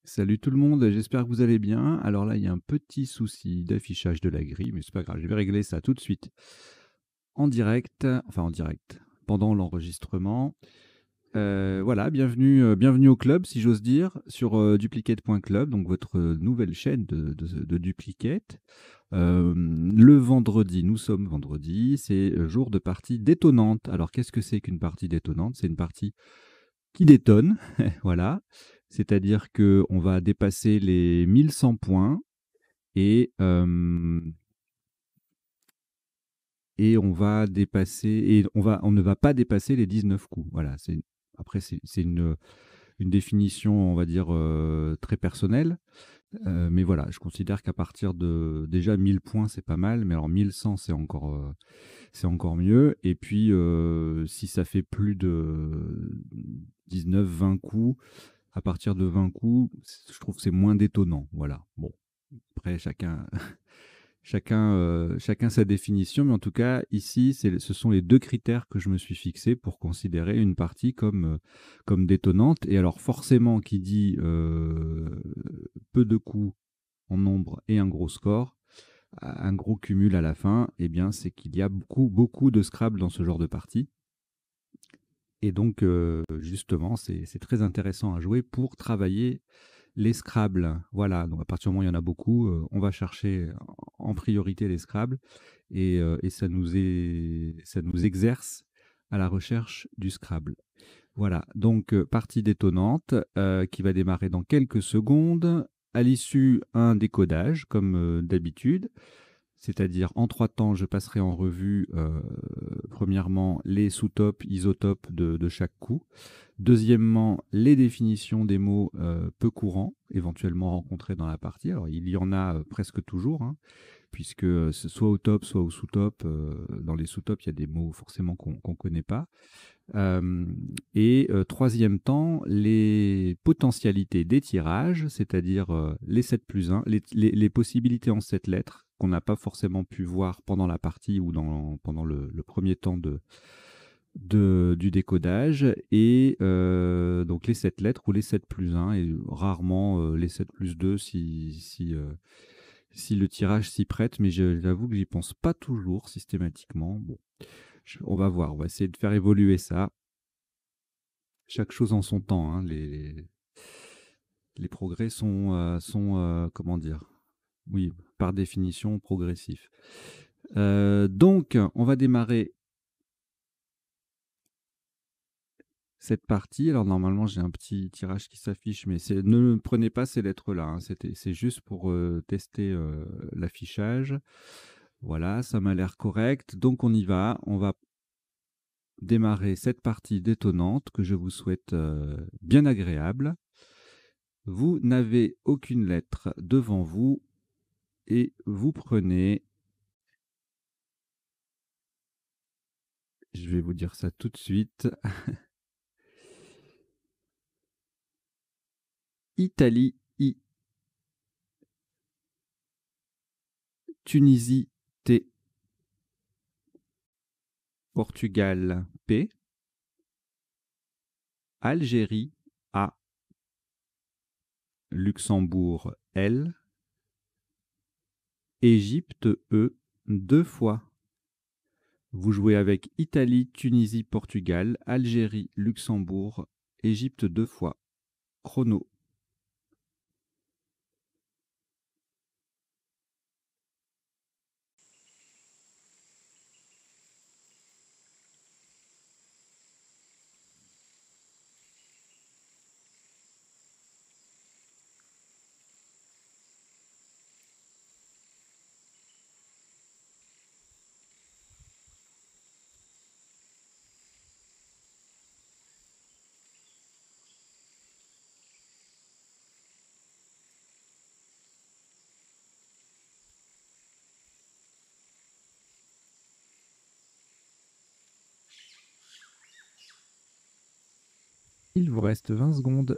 Salut tout le monde, j'espère que vous allez bien. Alors là, il y a un petit souci d'affichage de la grille, mais c'est pas grave, je vais régler ça tout de suite en direct, pendant l'enregistrement. Voilà, bienvenue au club, si j'ose dire, sur duplicate.club, donc votre nouvelle chaîne de duplicate. Le vendredi, nous sommes vendredi, c'est jour de partie détonnante. Alors qu'est-ce que c'est qu'une partie détonnante? C'est une partie qui détonne, voilà. C'est-à-dire qu'on va dépasser les 1100 points et, on ne va pas dépasser les 19 coups. Voilà, après, c'est une définition, on va dire, très personnelle. Mais voilà, je considère qu'à partir de déjà 1000 points, c'est pas mal, mais alors 1100, c'est encore mieux. Et puis, si ça fait plus de 19-20 coups, à partir de 20 coups, je trouve que c'est moins détonnant. Voilà. Bon, après, chacun sa définition, mais en tout cas, ici, ce sont les deux critères que je me suis fixés pour considérer une partie comme détonnante. Et alors, forcément, qui dit peu de coups en nombre et un gros score, un gros cumul à la fin, eh bien, c'est qu'il y a beaucoup de Scrabble dans ce genre de partie. Et donc, justement, c'est très intéressant à jouer pour travailler les Scrabble. Voilà, donc à partir du moment où il y en a beaucoup, on va chercher en priorité les Scrabble et ça nous exerce à la recherche du Scrabble. Voilà, donc partie détonnante qui va démarrer dans quelques secondes. À l'issue, un décodage, comme d'habitude. C'est-à-dire, en 3 temps, je passerai en revue, premièrement, les sous-topes, isotopes de chaque coup. Deuxièmement, les définitions des mots peu courants, éventuellement rencontrés dans la partie. Alors, il y en a presque toujours, hein, puisque c'est soit au top, soit au sous-top. Dans les sous-tops, il y a des mots forcément qu'on ne connaît pas. Troisième temps, les potentialités des tirages, c'est-à-dire les 7 plus 1, les possibilités en 7 lettres qu'on n'a pas forcément pu voir pendant la partie ou pendant le premier temps du décodage. Et donc les 7 lettres ou les 7 plus 1 et rarement les 7 plus 2 si le tirage s'y prête, mais j'avoue que j'y pense pas toujours systématiquement. Bon, on va voir, on va essayer de faire évoluer ça. Chaque chose en son temps, hein. Les progrès sont comment dire? Oui, par définition, progressifs. Donc, on va démarrer cette partie. Alors, normalement, j'ai un petit tirage qui s'affiche, mais ne prenez pas ces lettres-là, hein. C'est juste pour tester l'affichage. Voilà, ça m'a l'air correct. Donc, on y va. On va démarrer cette partie détonnante que je vous souhaite bien agréable. Vous n'avez aucune lettre devant vous et vous prenez, je vais vous dire ça tout de suite, Italie I, Tunisie T, Portugal P, Algérie A, Luxembourg L, Égypte E 2 fois. Vous jouez avec Italie, Tunisie, Portugal, Algérie, Luxembourg, Égypte 2 fois. Chrono. Il vous reste 20 secondes.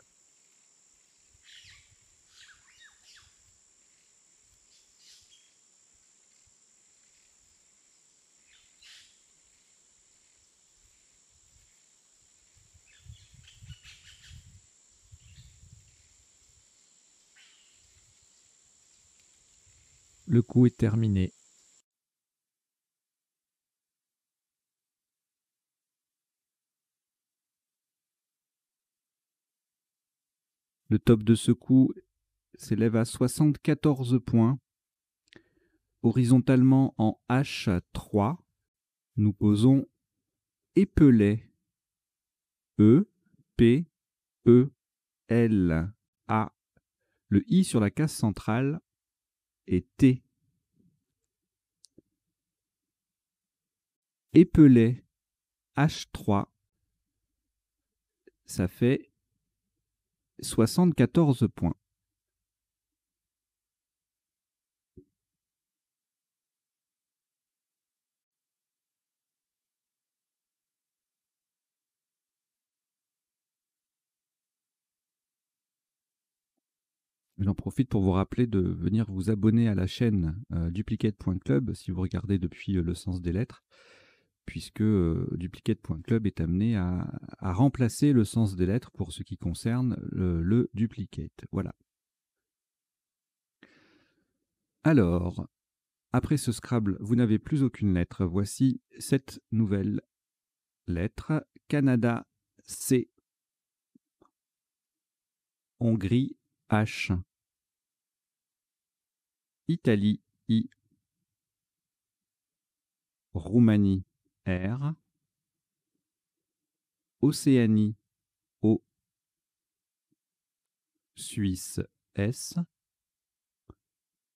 Le coup est terminé. Le top de ce coup s'élève à 74 points. Horizontalement en H3, nous posons épelet. E, P, E, L, A. Le I sur la case centrale est T. Épelet H3, ça fait 74 points. J'en profite pour vous rappeler de venir vous abonner à la chaîne duplicate.club si vous regardez depuis le sens des lettres, puisque duplicate.club est amené à remplacer le sens des lettres pour ce qui concerne le duplicate. Voilà. Alors, après ce Scrabble, vous n'avez plus aucune lettre. Voici cette nouvelle lettre. Canada, C. Hongrie, H. Italie, I. Roumanie, R. Océanie, O. Suisse, S.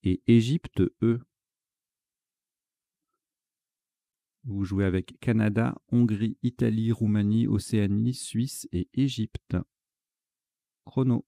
Et Égypte, E. Vous jouez avec Canada, Hongrie, Italie, Roumanie, Océanie, Suisse et Égypte. Chrono.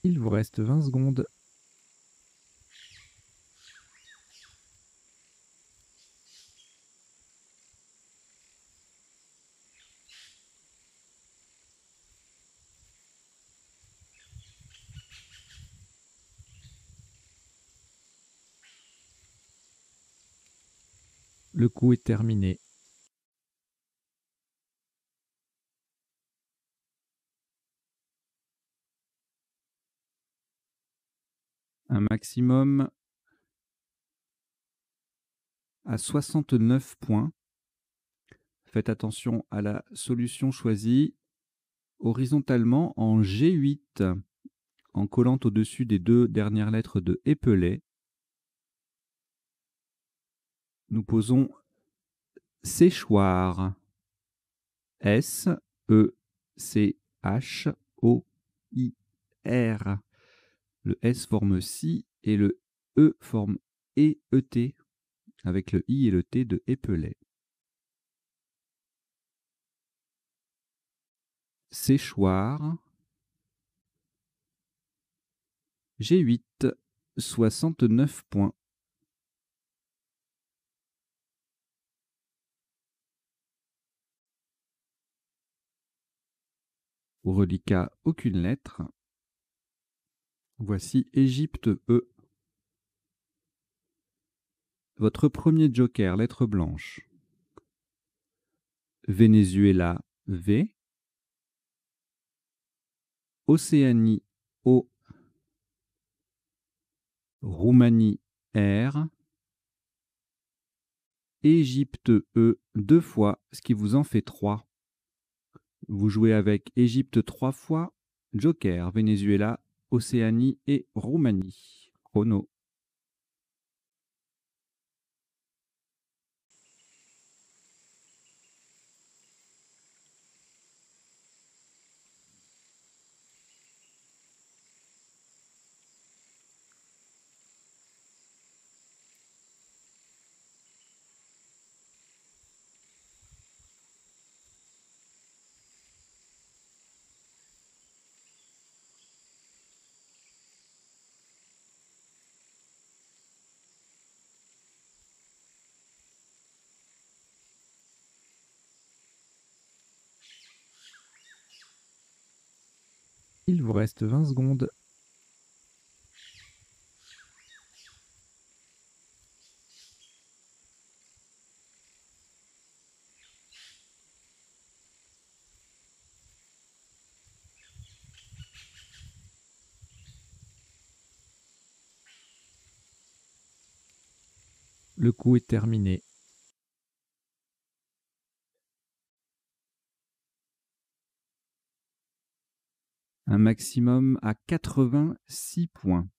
Il vous reste 20 secondes. Le coup est terminé. Un maximum à 69 points. Faites attention à la solution choisie horizontalement en G8, en collant au-dessus des deux dernières lettres de épelet. Nous posons séchoir. S, E, C, H, O, I, R. Le S forme si et le E forme E, E, T, avec le I et le T de épelet. Séchoir. G8, 69 points. Au reliquat, aucune lettre. Voici Égypte E. Votre premier joker, lettre blanche. Venezuela V. Océanie O. Roumanie R. Égypte E 2 fois, ce qui vous en fait 3. Vous jouez avec Égypte 3 fois, joker, Venezuela, Océanie et Roumanie. Chrono. Il vous reste 20 secondes. Le coup est terminé. Un maximum à 86 points.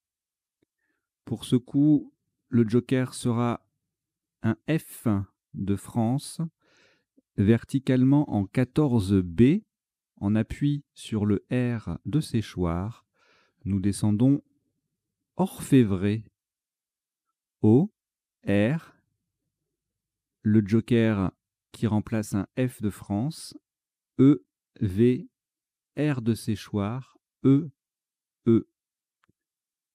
Pour ce coup, le joker sera un F de France, verticalement en 14B, en appui sur le R de séchoir. Nous descendons orfèvré. O, R, le joker qui remplace un F de France, E, V, R de séchoir, E, E.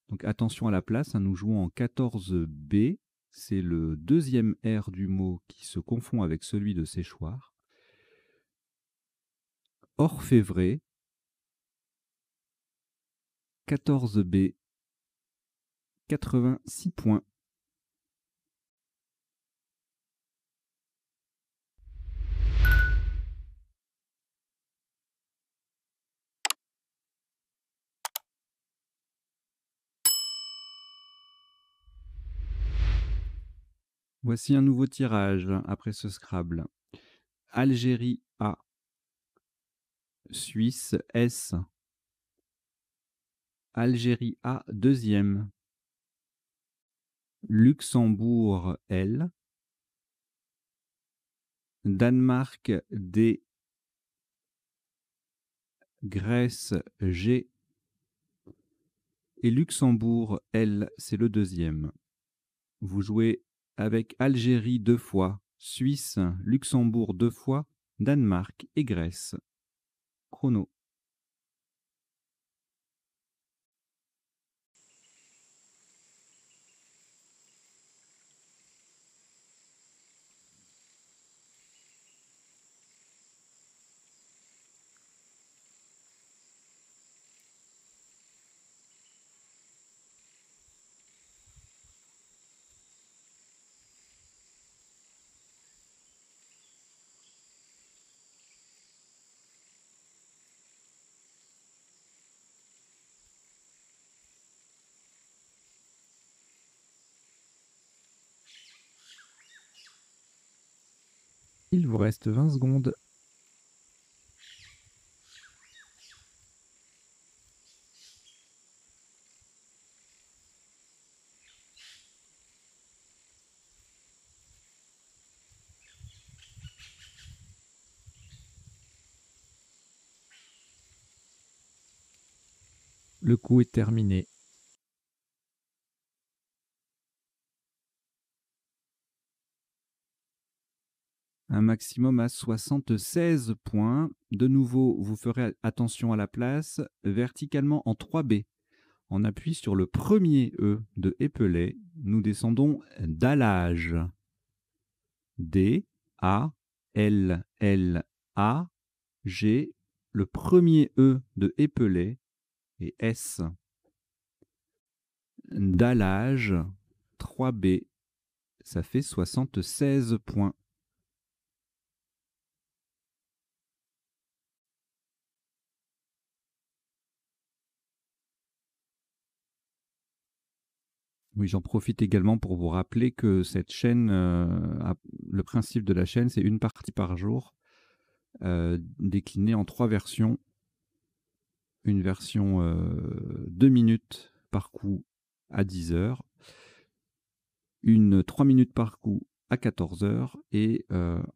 Donc attention à la place, hein, nous jouons en 14B, c'est le deuxième R du mot qui se confond avec celui de séchoir. Orfèvré, 14B, 86 points. Voici un nouveau tirage après ce Scrabble. Algérie A, Suisse S, Algérie A deuxième, Luxembourg L, Danemark D, Grèce G et Luxembourg L, c'est le deuxième. Vous jouez avec Algérie 2 fois, Suisse, Luxembourg 2 fois, Danemark et Grèce. Chrono. Il vous reste 20 secondes. Le coup est terminé. Un maximum à 76 points. De nouveau, vous ferez attention à la place, verticalement en 3B. On appuie sur le premier E de épelet. Nous descendons dallage. D, A, L, L, A, G, le premier E de épelet et S. Dallage, 3B, ça fait 76 points. Oui, j'en profite également pour vous rappeler que cette chaîne, le principe de la chaîne, c'est une partie par jour, déclinée en 3 versions. Une version 2 minutes par coup à 10 heures, une 3 minutes par coup à 14 heures et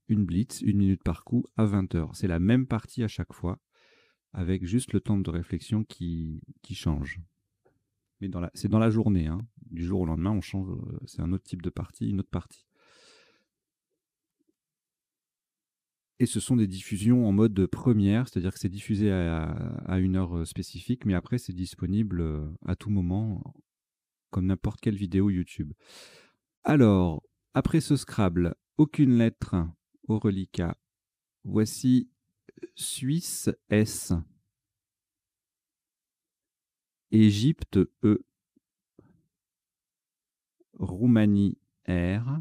une blitz, 1 minute par coup à 20 heures. C'est la même partie à chaque fois, avec juste le temps de réflexion qui change. Mais c'est dans la journée, hein. Du jour au lendemain, on change, c'est un autre type de partie, une autre partie. Et ce sont des diffusions en mode première, c'est-à-dire que c'est diffusé à une heure spécifique, mais après c'est disponible à tout moment, comme n'importe quelle vidéo YouTube. Alors, après ce Scrabble, aucune lettre au reliquat. Voici Suisse S. Égypte E, Roumanie R,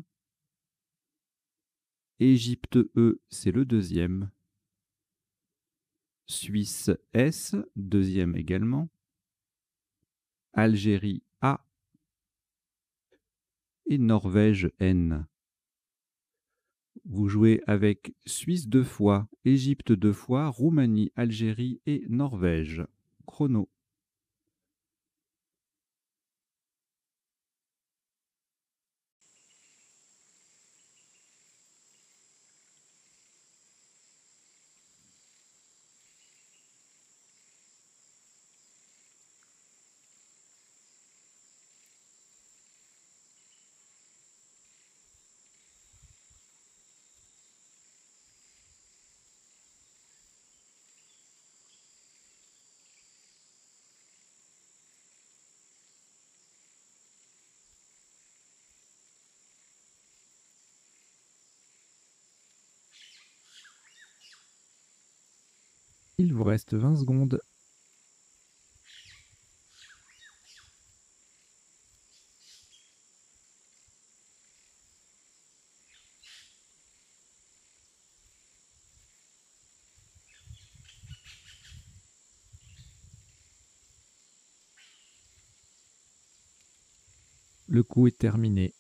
Égypte E, c'est le deuxième, Suisse S, deuxième également, Algérie A et Norvège N. Vous jouez avec Suisse 2 fois, Égypte 2 fois, Roumanie, Algérie et Norvège. Chrono. Il vous reste 20 secondes. Le coup est terminé.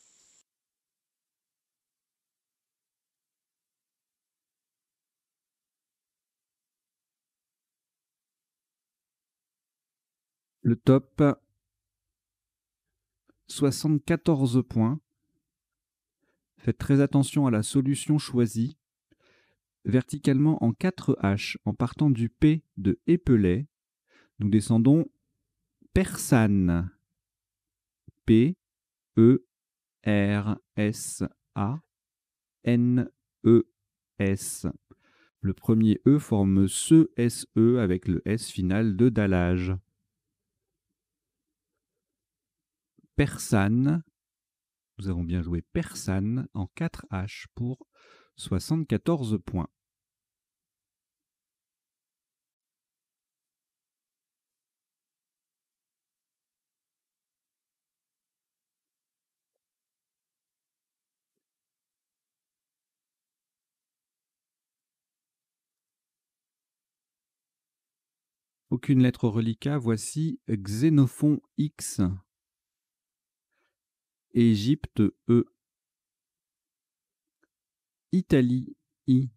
Le top, 74 points. Faites très attention à la solution choisie. Verticalement en 4 H, en partant du P de Épelay, nous descendons Persane. P, E, R, S, A, N, E, S. Le premier E forme ce SE avec le S final de dallage. Persane. Nous avons bien joué Persane en 4 H pour 74 points. Aucune lettre reliquat, voici Xénophon X, Égypte E, Italie I,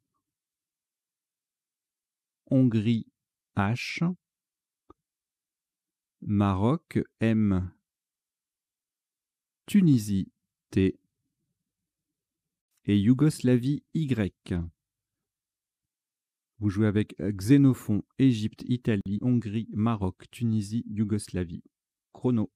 Hongrie H, Maroc M, Tunisie T et Yougoslavie Y. Vous jouez avec Xénophon, Égypte, Italie, Hongrie, Maroc, Tunisie, Yougoslavie. Chrono.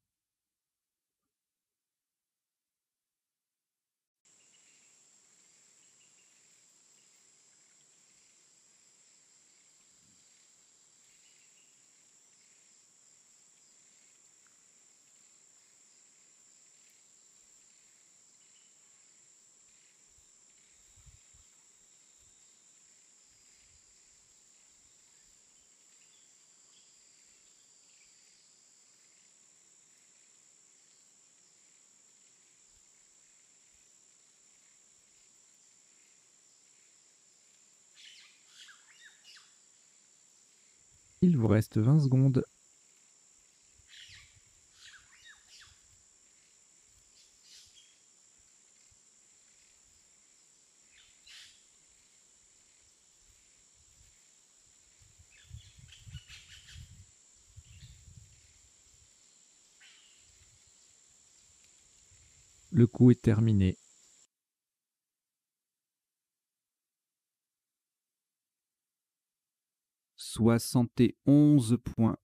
Il vous reste 20 secondes. Le coup est terminé. « 71 points.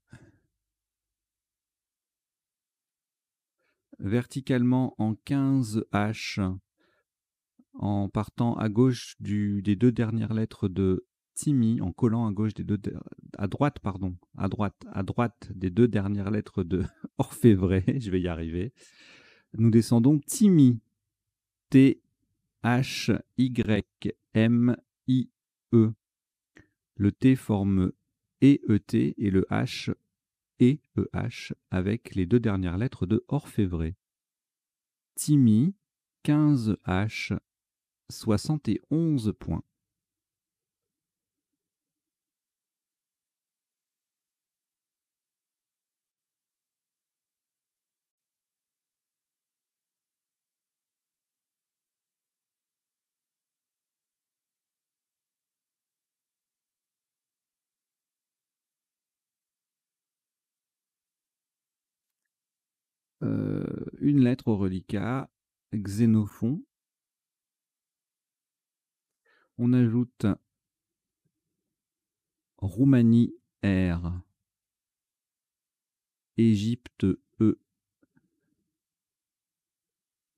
Verticalement en 15 H, en partant à gauche des deux dernières lettres de Timi, en collant à gauche à droite des deux dernières lettres de Orfévrée, je vais y arriver. Nous descendons Timi, T, H, Y, M, I, E. Le T forme EET et le H E-H, avec les 2 dernières lettres de orfèvrer. Timmy, 15 H, 71 points. Une lettre au reliquat, Xénophon. On ajoute Roumanie R, Égypte E,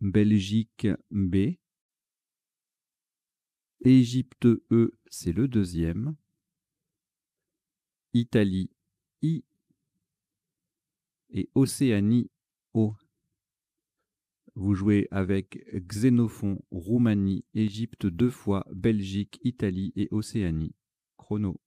Belgique B. Égypte E, c'est le deuxième. Italie I et Océanie O. Vous jouez avec Xénophon, Roumanie, Égypte 2 fois, Belgique, Italie et Océanie. Chrono.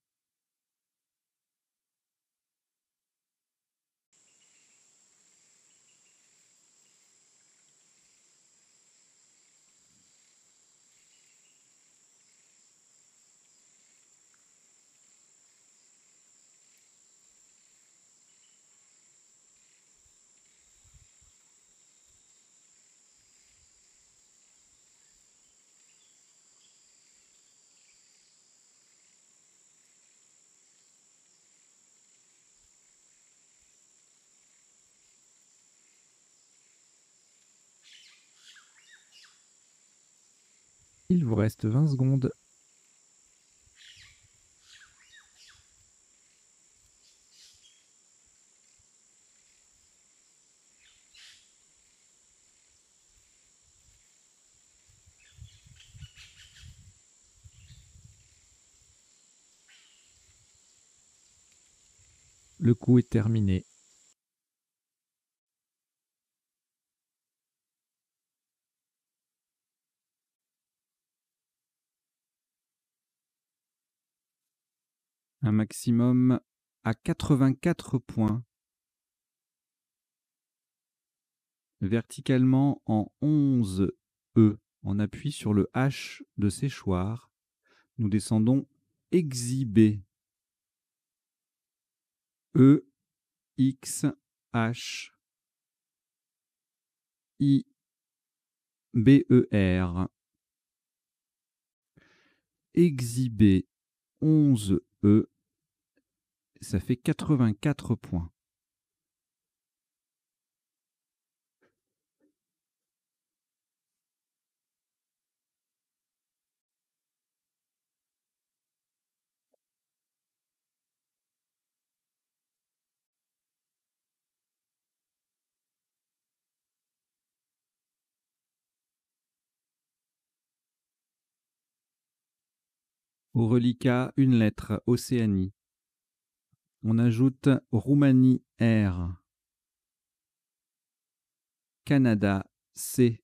Il vous reste 20 secondes. Le coup est terminé. Un maximum à 84 points. Verticalement en 11 E. On appuie sur le H de séchoir. Nous descendons exhibé. E, X, H, I, B, E, R. Exhibé 11 E. Ça fait 84 points. Au reliquat, une lettre, Océanie. On ajoute Roumanie R, Canada C,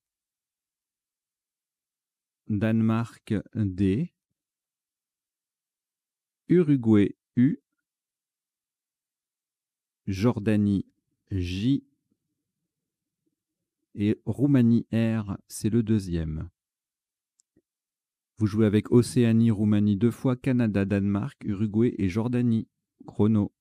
Danemark D, Uruguay U, Jordanie J et Roumanie R, c'est le deuxième. Vous jouez avec Océanie, Roumanie 2 fois, Canada, Danemark, Uruguay et Jordanie. Chrono.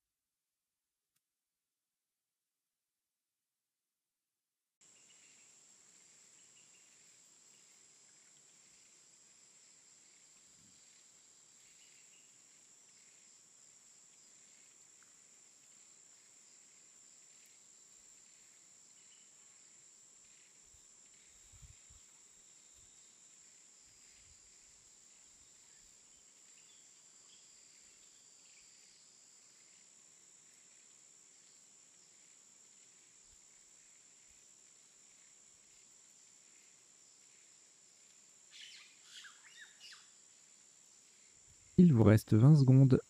Il vous reste 20 secondes.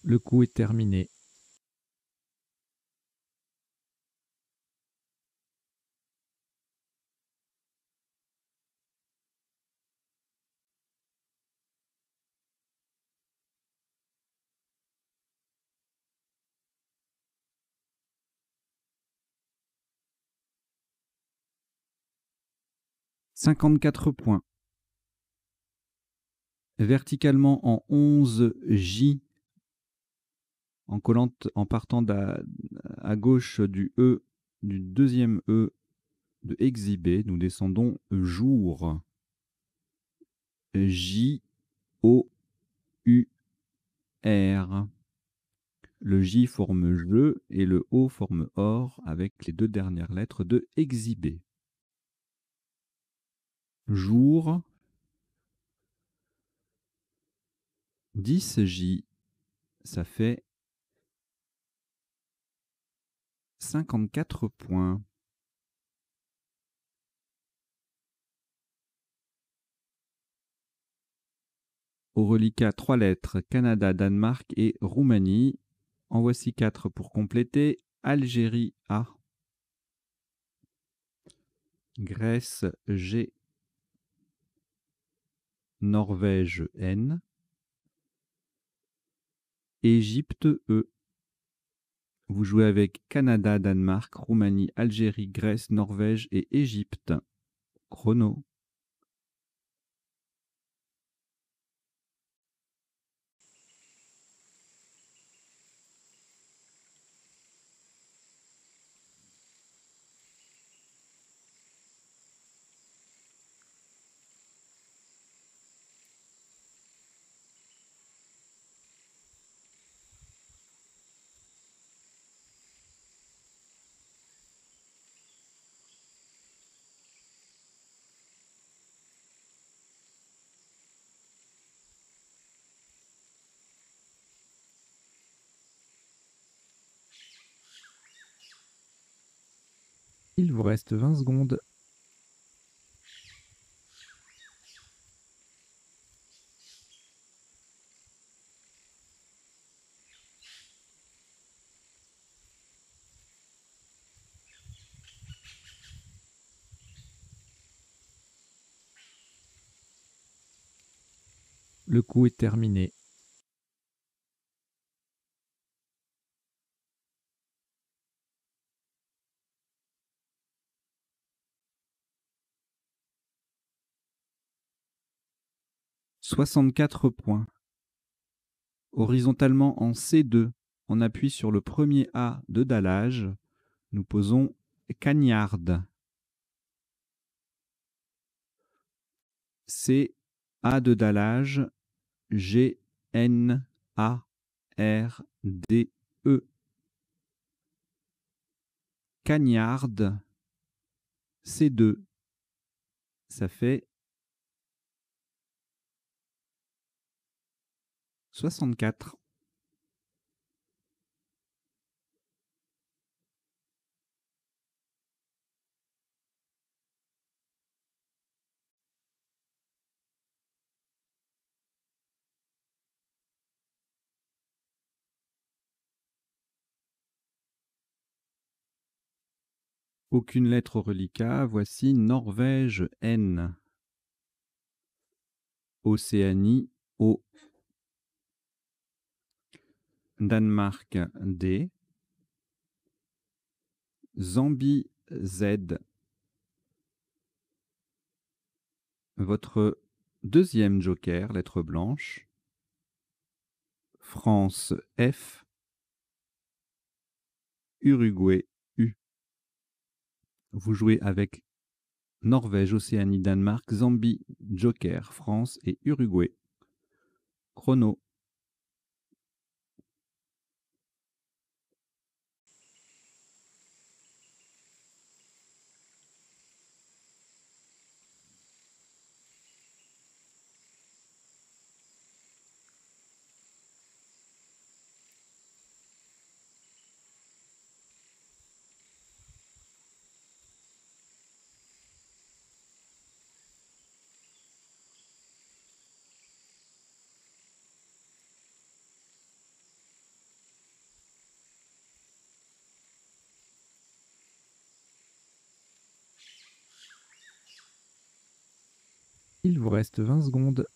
Le coup est terminé. « 54 points. Verticalement en 11 J, en collant, en partant à gauche du E, du deuxième E de exhibé, nous descendons jour. J-O-U-R. Le J forme jeu et le O forme or avec les deux dernières lettres de exhibé. Jour. 10 J, ça fait 54 points. Au reliquat 3 lettres, Canada, Danemark et Roumanie. En voici 4 pour compléter. Algérie A. Grèce G. Norvège N. Égypte E. Vous jouez avec Canada, Danemark, Roumanie, Algérie, Grèce, Norvège et Égypte. Chrono. Il vous reste 20 secondes. Le coup est terminé. « 64 points. Horizontalement en C2, on appuie sur le premier A de dallage. Nous posons cagnarde. C, A de dallage, G, N, A, R, D, E. Cagnarde, C2. Ça fait 64. Aucune lettre au reliquat. Voici Norvège N. Océanie O. Danemark D. Zambie Z. Votre deuxième joker, lettre blanche. France F. Uruguay U. Vous jouez avec Norvège, Océanie, Danemark, Zambie, joker, France et Uruguay. Chrono. Il vous reste 20 secondes.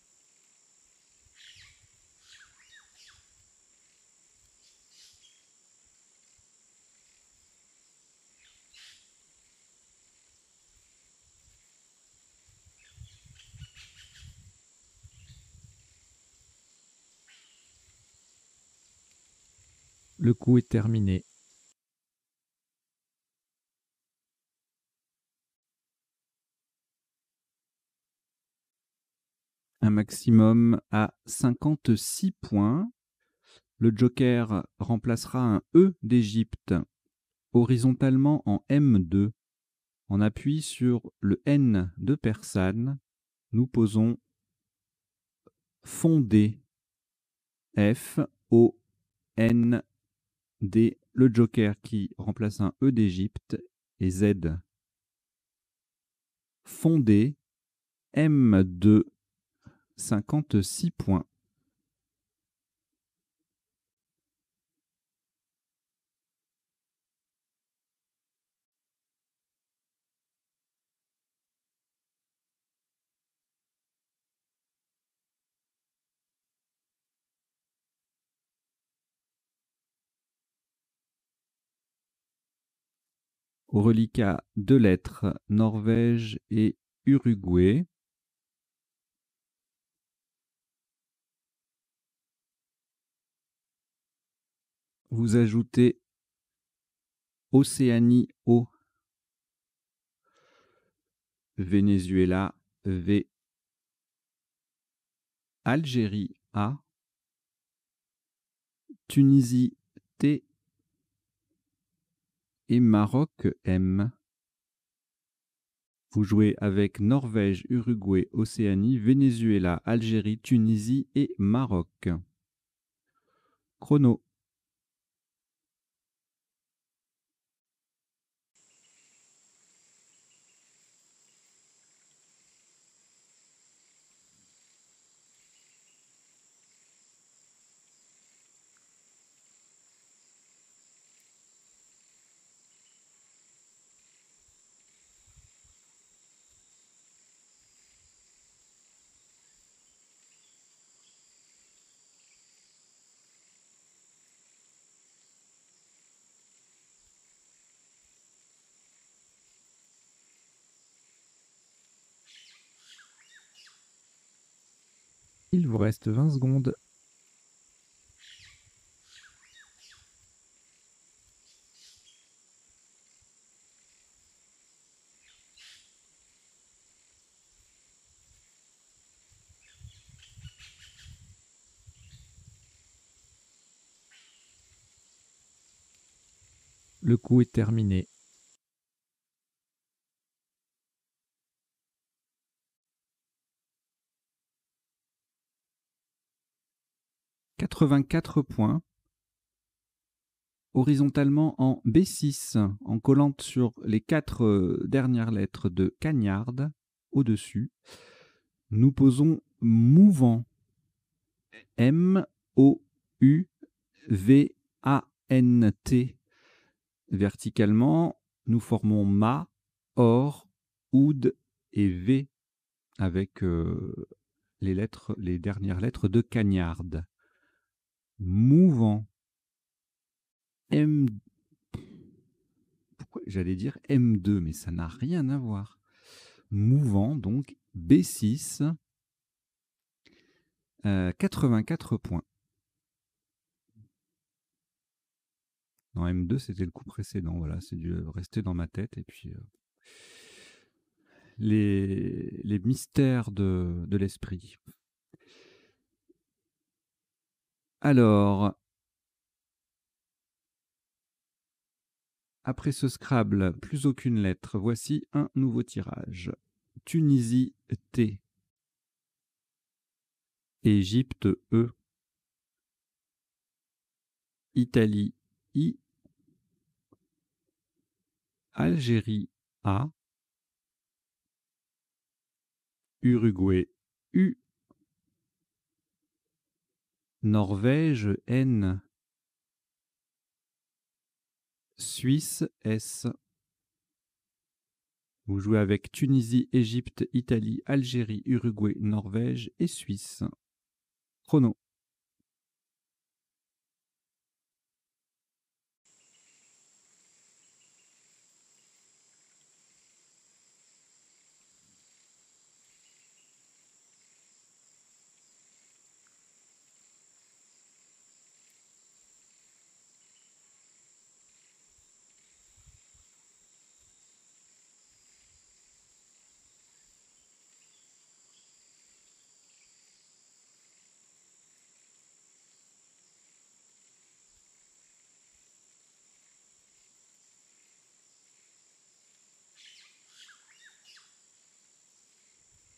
Le coup est terminé. Un maximum à 56 points. Le joker remplacera un E d'Égypte horizontalement en M2. En appui sur le N de Persane, nous posons fondé. F-O-N-D. Le joker qui remplace un E d'Égypte et Z. Fondé. M2. 56 points. Au reliquat, 2 lettres, Norvège et Uruguay. Vous ajoutez Océanie O, Venezuela V, Algérie A, Tunisie T et Maroc M. Vous jouez avec Norvège, Uruguay, Océanie, Venezuela, Algérie, Tunisie et Maroc. Chrono. Il vous reste 20 secondes. Le coup est terminé. « 84 points. Horizontalement en B6, en collant sur les 4 dernières lettres de Cagnard au-dessus. Nous posons mouvant. M-O-U-V-A-N-T. Verticalement, nous formons Ma, Or, Oud et V avec les dernières lettres de Cagnard. Mouvant. M. Pourquoi j'allais dire M2, mais ça n'a rien à voir. Mouvant, donc B6. 84 points. Non, M2, c'était le coup précédent. Voilà, c'est dû rester dans ma tête. Et puis, les mystères de l'esprit. Alors, après ce Scrabble, plus aucune lettre. Voici un nouveau tirage. Tunisie T. Égypte E. Italie I. Algérie A. Uruguay U. Norvège N. Suisse S. Vous jouez avec Tunisie, Égypte, Italie, Algérie, Uruguay, Norvège et Suisse. Chrono.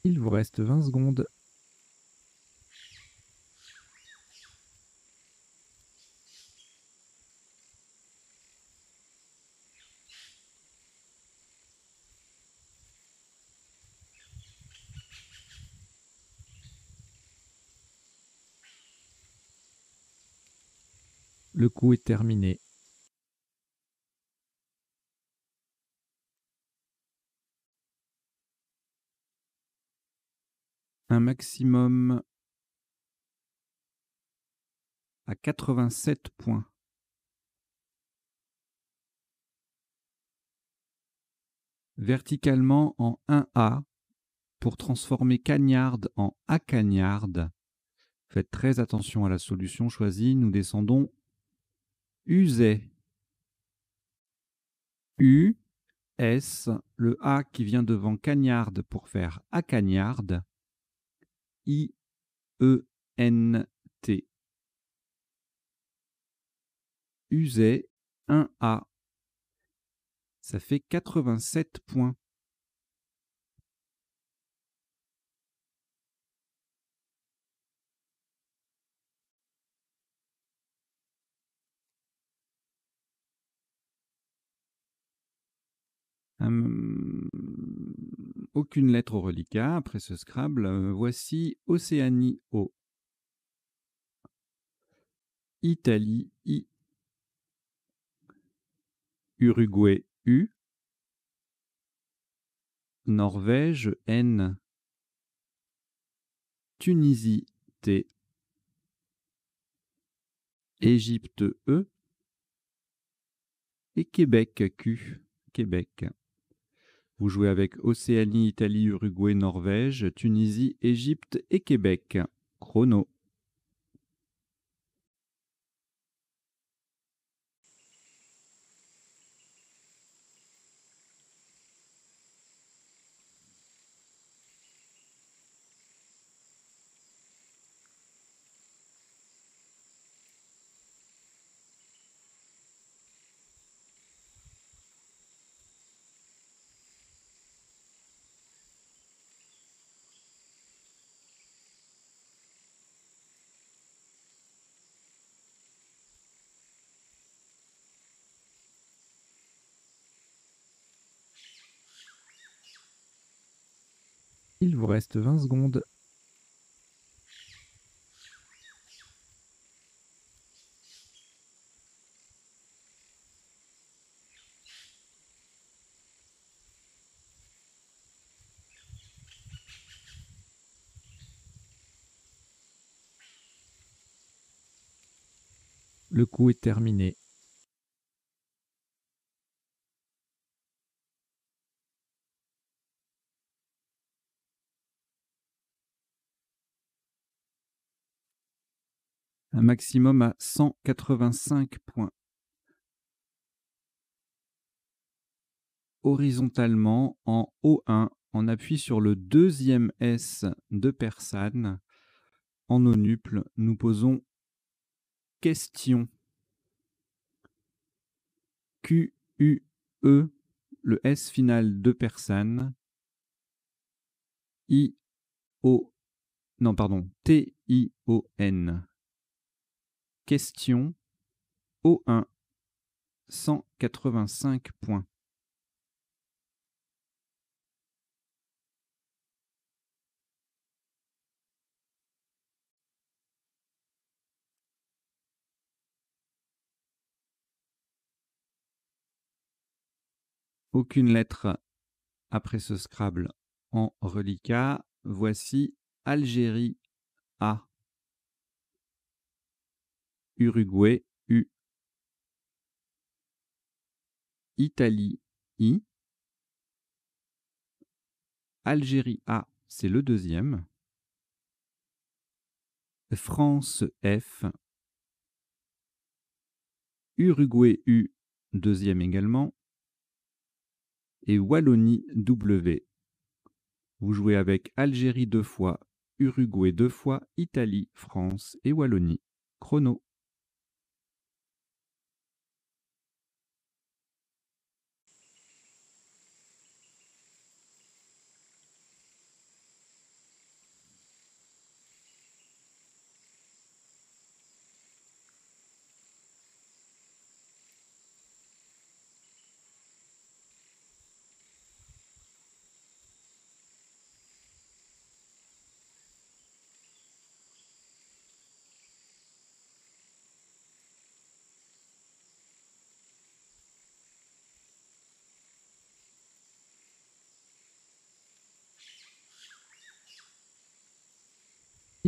Il vous reste 20 secondes. Le coup est terminé. Un maximum à 87 points. Verticalement en 1A pour transformer cagnarde en acagnarde. Faites très attention à la solution choisie. Nous descendons uset. U, S, le A qui vient devant cagnarde pour faire acagnarde. I, E, N, T. Uset 1A. Ça fait 87 points. Aucune lettre au reliquat après ce Scrabble. Voici Océanie O. Italie I. Uruguay U. Norvège N. Tunisie T. Égypte E. Et Québec Q. Québec. Vous jouez avec Océanie, Italie, Uruguay, Norvège, Tunisie, Égypte et Québec. Chrono. Il vous reste 20 secondes. Le coup est terminé. Un maximum à 185 points. Horizontalement en O1, on appuie sur le deuxième S de Persane. En onuple, nous posons question. Q, U, E, le S final de Persane. I, O, non, pardon, T, I, O, N. Question. O1, 185 points. Aucune lettre Après ce Scrabble en reliquat, voici Algérie A, Uruguay U, Italie I, Algérie A, c'est le deuxième, France F, Uruguay U, deuxième également, et Wallonie W. Vous jouez avec Algérie 2 fois, Uruguay 2 fois, Italie, France et Wallonie. Chrono.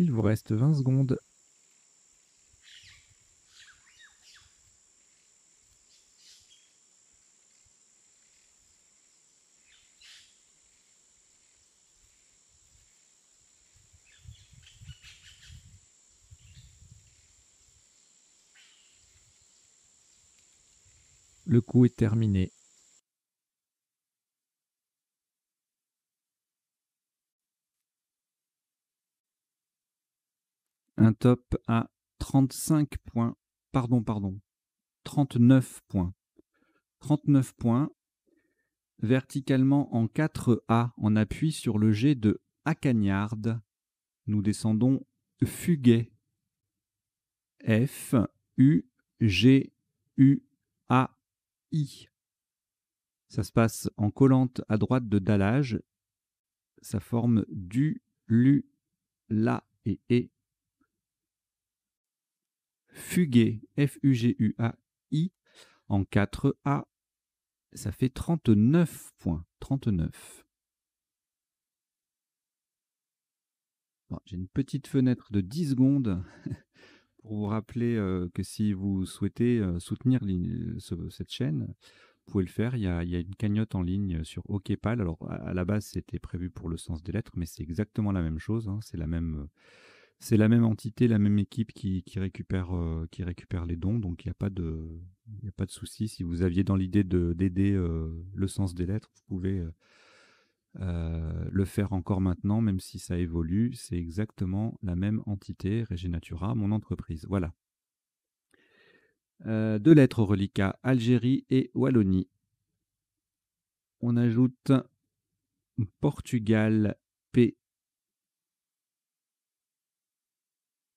Il vous reste 20 secondes. Le coup est terminé. Un top à 35 points. Pardon. 39 points. 39 points. Verticalement en 4A, on appuie sur le G de Acagnarde. Nous descendons Fuguet. F, U, G, U, A, I. Ça se passe en collante à droite de dallage. Ça forme du, lu, la et e. Fuguet, F-U-G-U-A-I, en 4A, ça fait 39 points. 39. Bon, j'ai une petite fenêtre de 10 secondes pour vous rappeler que si vous souhaitez soutenir cette chaîne, vous pouvez le faire. Il y a une cagnotte en ligne sur OKPAL. Alors, à la base, c'était prévu pour le sens des lettres, mais c'est exactement la même chose, hein. C'est la même entité, la même équipe qui récupère les dons. Donc, il y a pas de souci. Si vous aviez dans l'idée d'aider le sens des lettres, vous pouvez le faire encore maintenant, même si ça évolue. C'est exactement la même entité, Regenatura, mon entreprise. Voilà. Deux lettres au reliquat, Algérie et Wallonie. On ajoute Portugal P,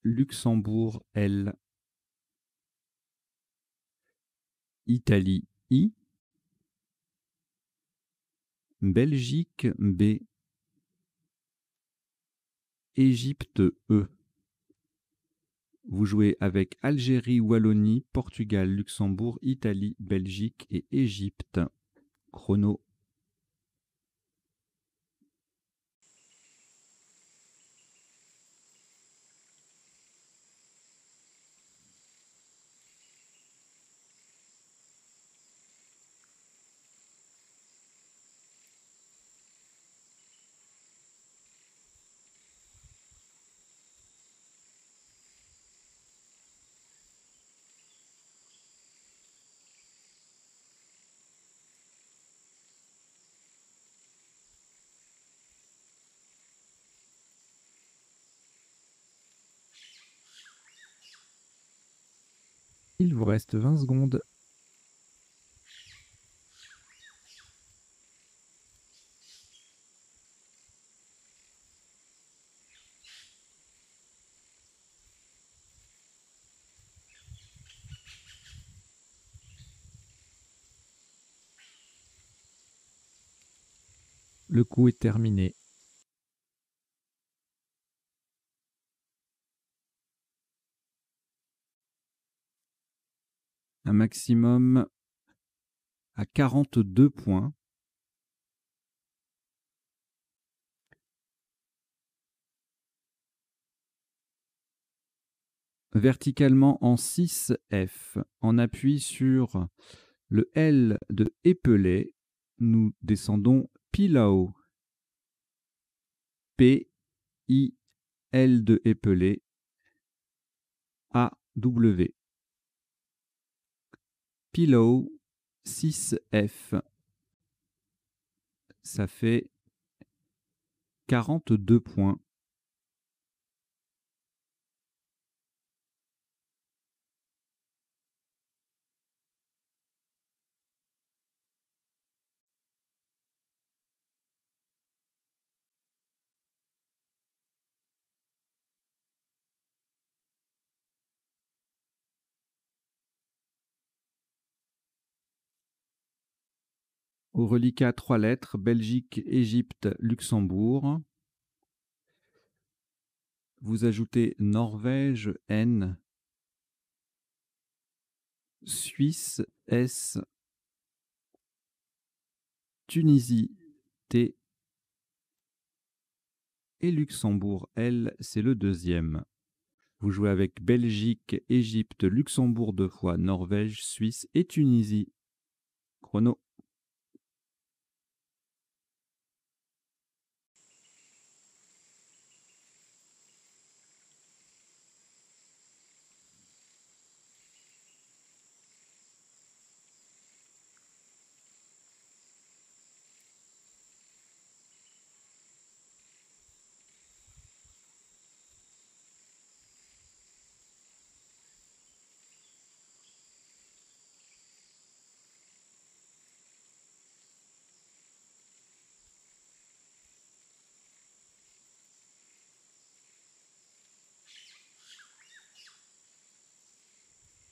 Luxembourg L, Italie I, Belgique B, Égypte E. Vous jouez avec Algérie, Wallonie, Portugal, Luxembourg, Italie, Belgique et Égypte. Chrono. Il vous reste 20 secondes. Le coup est terminé. Un maximum à 42 points. Verticalement en 6F, on appuie sur le L de épeler, nous descendons pillow. P-I, L de épeler, A-W. Pillow, 6F. Ça fait 42 points. Au reliquat 3 lettres, Belgique, Égypte, Luxembourg. Vous ajoutez Norvège, N, Suisse, S, Tunisie, T, et Luxembourg, L, c'est le deuxième. Vous jouez avec Belgique, Égypte, Luxembourg 2 fois, Norvège, Suisse et Tunisie. Chrono.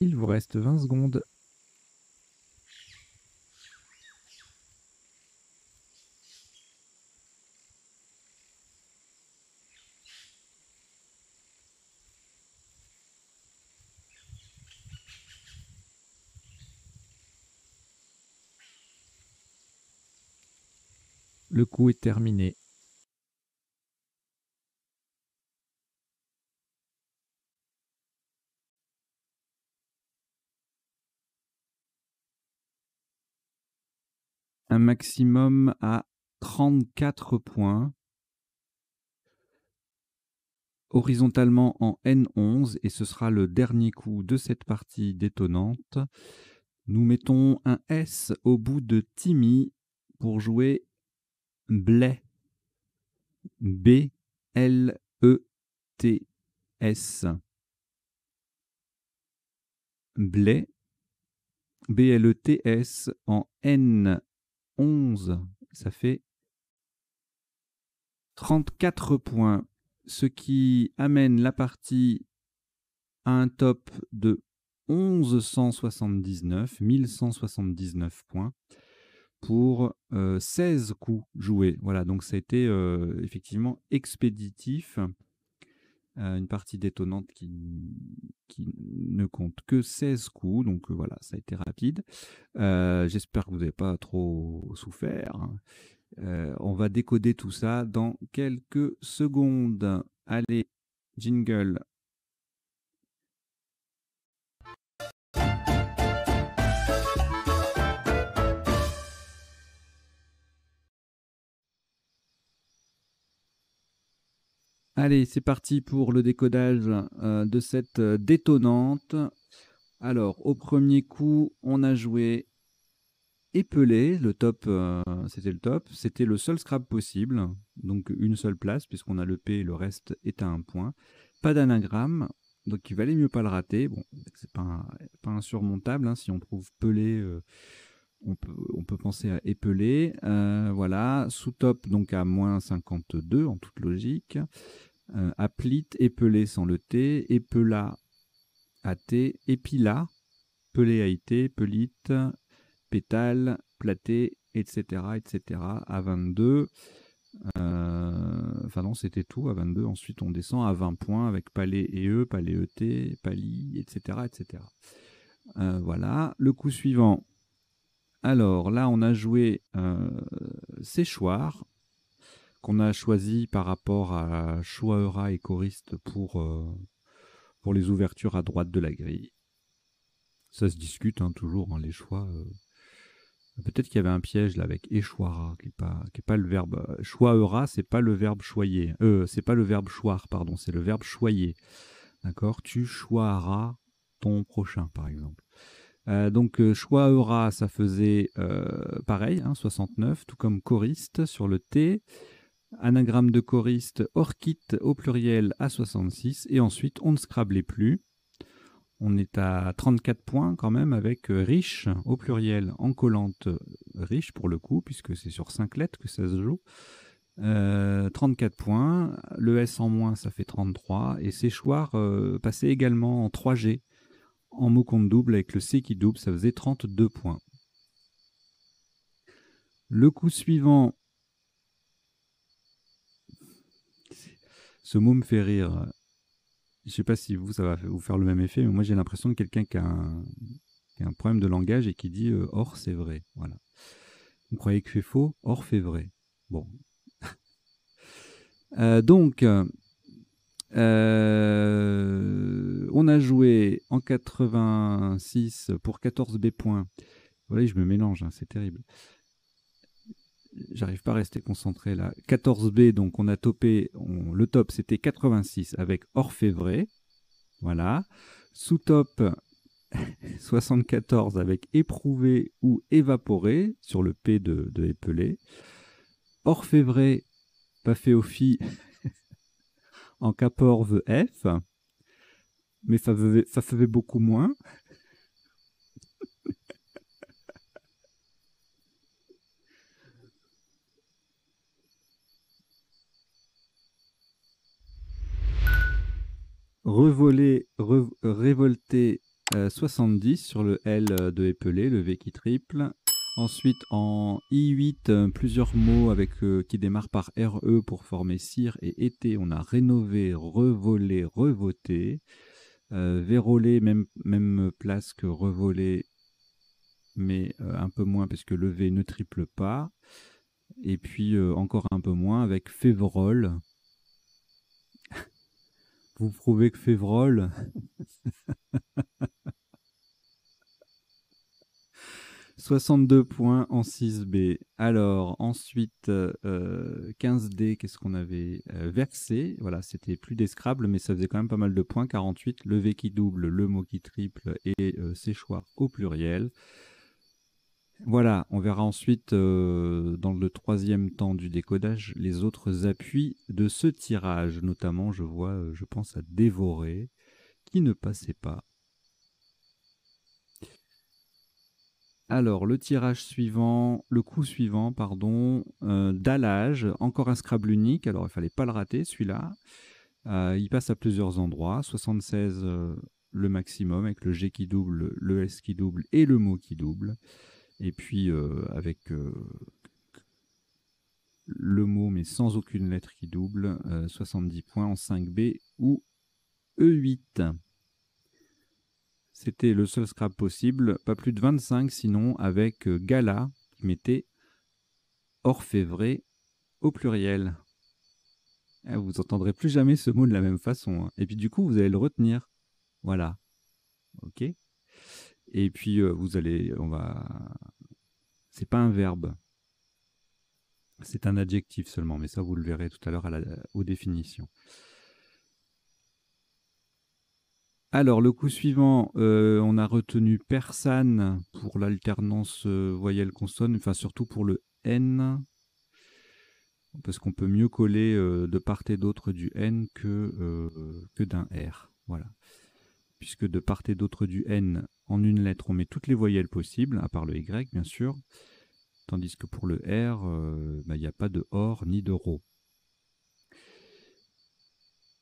Il vous reste 20 secondes. Le coup est terminé. Un maximum à 34 points. Horizontalement en N11, et ce sera le dernier coup de cette partie détonnante. Nous mettons un S au bout de Timmy pour jouer Blé. B-L-E-T-S. Blé. B-L-E-T-S en N11. Ça fait 34 points, ce qui amène la partie à un top de 1179 points pour 16 coups joués. Voilà, donc ça a été effectivement expéditif. Une partie détonnante qui ne compte que 16 coups, donc voilà, ça a été rapide. J'espère que vous n'avez pas trop souffert. On va décoder tout ça dans quelques secondes. Allez, jingle. Allez, c'est parti pour le décodage de cette détonnante. Alors, au premier coup, on a joué épelé. Le top, c'était le top. C'était le seul scrap possible. Donc, une seule place, puisqu'on a le P et le reste est à un point. Pas d'anagramme. Donc, il valait mieux pas le rater. Bon, c'est pas insurmontable. Hein. Si on trouve pelé, on peut penser à épeler. Voilà. Sous-top, donc à moins 52, en toute logique. Aplit, épelé sans le T, épela, AT, épila, pelé AIT, pelite, pétale, platé, etc., etc., à 22. Enfin non, c'était tout à 22. Ensuite, on descend à 20 points avec palais et E, palais ET, pali, etc., etc. Voilà. Le coup suivant. Alors là, on a joué séchoir, qu'on a choisi par rapport à Choaera et choriste pour les ouvertures à droite de la grille. Ça se discute hein, toujours, hein, les choix. Peut-être qu'il y avait un piège là avec échoira, qui est pas le verbe choiera, c'est pas le verbe choyer. C'est pas le verbe choir, pardon, c'est le verbe choyer. D'accord? Tu choiras ton prochain, par exemple. Donc choiera, ça faisait pareil, hein, 69, tout comme choriste sur le T. Anagramme de choriste, orchite au pluriel à 66. Et ensuite, on ne scrablait plus. On est à 34 points quand même avec riche au pluriel en collante riche pour le coup, puisque c'est sur 5 lettres que ça se joue. 34 points. Le S en moins, ça fait 33. Et séchoir passait également en 3G en mot compte double avec le C qui double, ça faisait 32 points. Le coup suivant, ce mot me fait rire. Je ne sais pas si vous, ça va vous faire le même effet, mais moi j'ai l'impression de quelqu'un qui a un problème de langage et qui dit or c'est vrai. Voilà. Vous croyez que c'est faux, or fait vrai. Bon. Donc, on a joué en 86 pour 14 B points. Voilà, je me mélange, hein, c'est terrible. J'arrive pas à rester concentré là. 14B, donc on a topé, le top c'était 86 avec orfèvre. Voilà. Sous-top 74 avec éprouvé ou évaporé sur le P de épelé. Orfèvre, pas fait au fi en caporve F, mais ça faisait beaucoup moins. Révolté 70 sur le L de épelé, le V qui triple. Ensuite, en I8, plusieurs mots avec, qui démarrent par RE pour former cire et été. On a rénové, revolé, revoté. Vérolé, même place que revolé, mais un peu moins parce que le V ne triple pas. Et puis encore un peu moins avec févrole. Vous prouvez que févrole 62 points en 6B. Alors, ensuite, 15D, qu'est-ce qu'on avait versé. Voilà, c'était plus des Scrabble, mais ça faisait quand même pas mal de points. 48, le V qui double, le mot qui triple et séchoir au pluriel. Voilà, on verra ensuite, dans le troisième temps du décodage, les autres appuis de ce tirage. Notamment, je pense à dévorer, qui ne passait pas. Alors, le tirage suivant, le coup suivant, pardon, dallage, encore un Scrabble unique. Alors, il fallait pas le rater, celui-là. Il passe à plusieurs endroits. 76, le maximum, avec le G qui double, le S qui double et le mot qui double. Et puis, avec le mot, mais sans aucune lettre qui double, 70 points en 5B ou E8. C'était le seul Scrabble possible, pas plus de 25 sinon avec Gala qui mettait orfèvre au pluriel. Ah, vous n'entendrez plus jamais ce mot de la même façon. Hein. Et puis du coup, vous allez le retenir. Voilà. Ok. Et puis c'est pas un verbe. C'est un adjectif seulement, mais ça vous le verrez tout à l'heure aux définitions. Alors, le coup suivant, on a retenu persane pour l'alternance voyelle-consonne, enfin surtout pour le N, parce qu'on peut mieux coller de part et d'autre du N que d'un R. Voilà. Puisque de part et d'autre du N, en une lettre, on met toutes les voyelles possibles, à part le Y, bien sûr, tandis que pour le R, il n'y a pas de OR ni de RO.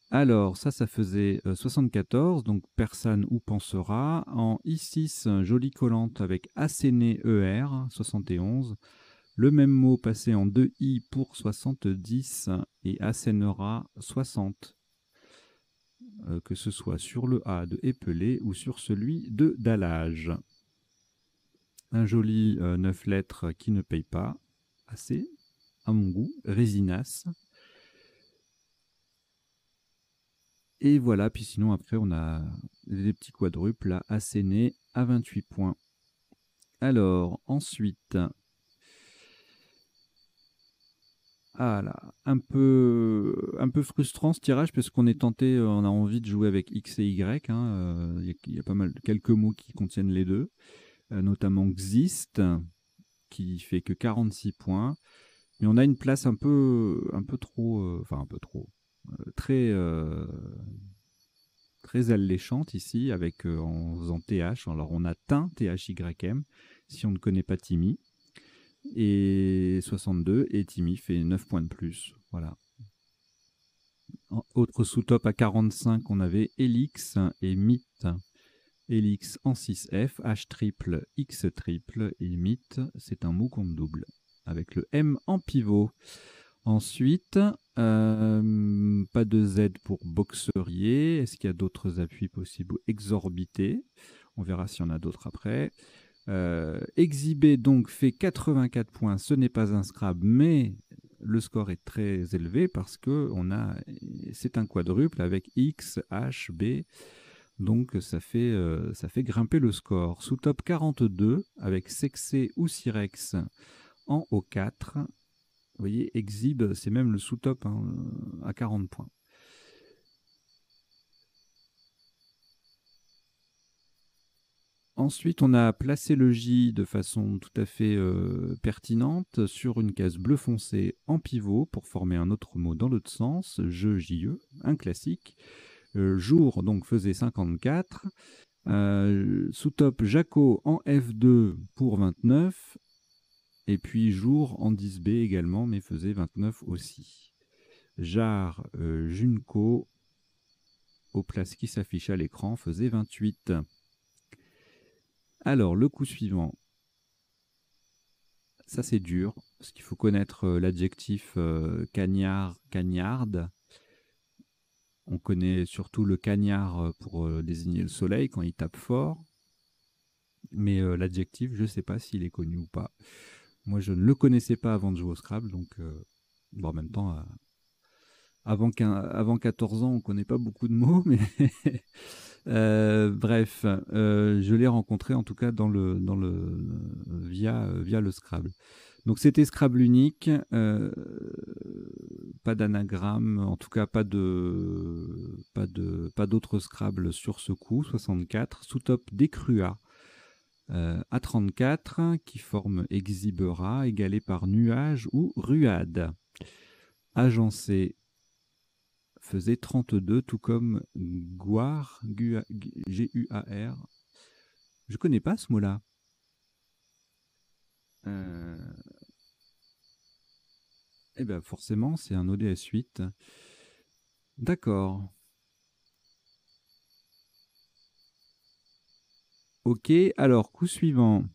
Alors, ça faisait 74, donc personne ou pensera. En I6, jolie collante avec asséné ER, 71. Le même mot passé en 2i pour 70 et assénera 60. Que ce soit sur le A de épelé ou sur celui de dallage. Un joli 9 lettres qui ne paye pas. Assez, à mon goût. Résinas. Et voilà, puis sinon après on a des petits quadruples là, Asséné à 28 points. Alors ensuite, ah là, un peu frustrant ce tirage parce qu'on est tenté, on a envie de jouer avec X et Y. Hein, il y a pas mal, quelques mots qui contiennent les deux, notamment Xist qui fait que 46 points. Mais on a une place un peu trop, enfin un peu trop, très, très alléchante ici, avec en faisant TH. Alors on a Tin, THYM, si on ne connaît pas Timmy, et 62, et Timmy fait 9 points de plus. Voilà. Autre sous-top à 45, on avait Helix et Mythe. Helix en 6F, H triple, X triple, et Mythe, c'est un mot compte double, avec le M en pivot. Ensuite, pas de Z pour boxerier. Est-ce qu'il y a d'autres appuis possibles? Exorbité. On verra s'il y en a d'autres après. Exhibé donc fait 84 points. Ce n'est pas un Scrabble, mais le score est très élevé parce que c'est un quadruple avec X, H, B. Donc ça fait grimper le score. Sous top 42 avec Sexé ou Sirex en O4. Vous voyez, Exhib, c'est même le sous-top hein, à 40 points. Ensuite, on a placé le J de façon tout à fait pertinente sur une case bleu foncé en pivot pour former un autre mot dans l'autre sens. Je, JE, un classique. Jour, donc, faisait 54. Sous-top Jaco en F2 pour 29. Et puis jour en 10B également, mais faisait 29 aussi. Jar, Junko, aux places qui s'affichent à l'écran, faisait 28. Alors, le coup suivant, ça c'est dur, parce qu'il faut connaître l'adjectif cagnard, cagnarde. On connaît surtout le cagnard pour désigner le soleil quand il tape fort. Mais l'adjectif, je ne sais pas s'il est connu ou pas. Moi, je ne le connaissais pas avant de jouer au Scrabble, donc bon, en même temps, avant 14 ans, on ne connaît pas beaucoup de mots, mais bref, je l'ai rencontré en tout cas via le Scrabble. Donc c'était Scrabble unique, pas d'anagramme, en tout cas pas d'autres Scrabble sur ce coup. 64, sous-top Décrua à 34, qui forme Exhibera, égalé par Nuage ou Ruade. Agencé faisait 32, tout comme Guar, G-U-A-R. Je connais pas ce mot-là. Eh bien, forcément, c'est un ODS 8. D'accord. Ok, alors, coup suivant.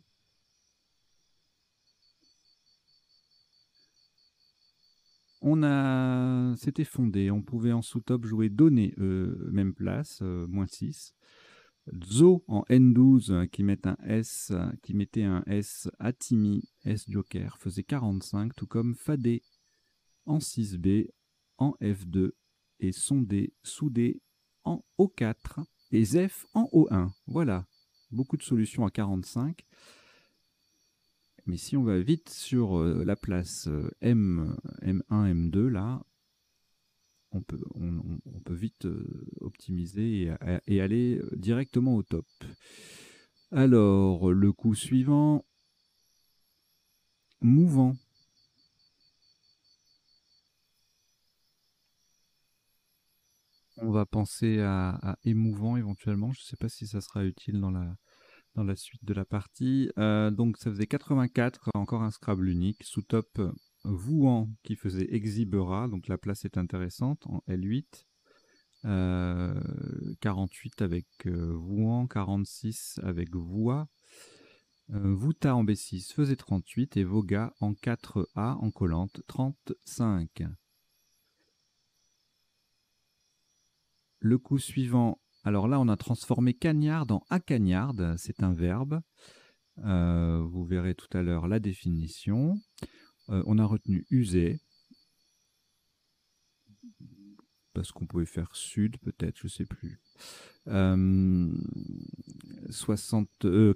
C'était fondé. On pouvait en sous-top jouer donné, même place, moins 6. Zo en N12 qui mettait un S à Timmy, S Joker, faisait 45, tout comme Fadé en 6B, en F2 et Sondé, Soudé en O4 et Zef en O1. Voilà, beaucoup de solutions à 45. Mais si on va vite sur la place M1, M2, là, on peut vite optimiser et aller directement au top. Alors, le coup suivant, mouvant. On va penser à émouvant éventuellement. Je ne sais pas si ça sera utile dans la suite de la partie. Donc ça faisait 84, encore un Scrabble unique. Sous top, Vouant qui faisait Exhibera, donc la place est intéressante, en L8. 48 avec Vouant, 46 avec Voix. Vouta en B6 faisait 38 et Voga en 4A en collante 35. Le coup suivant, alors là on a transformé cagnard en acagnarde, c'est un verbe. Vous verrez tout à l'heure la définition. On a retenu user. parce qu'on pouvait faire sud, peut-être, je sais plus.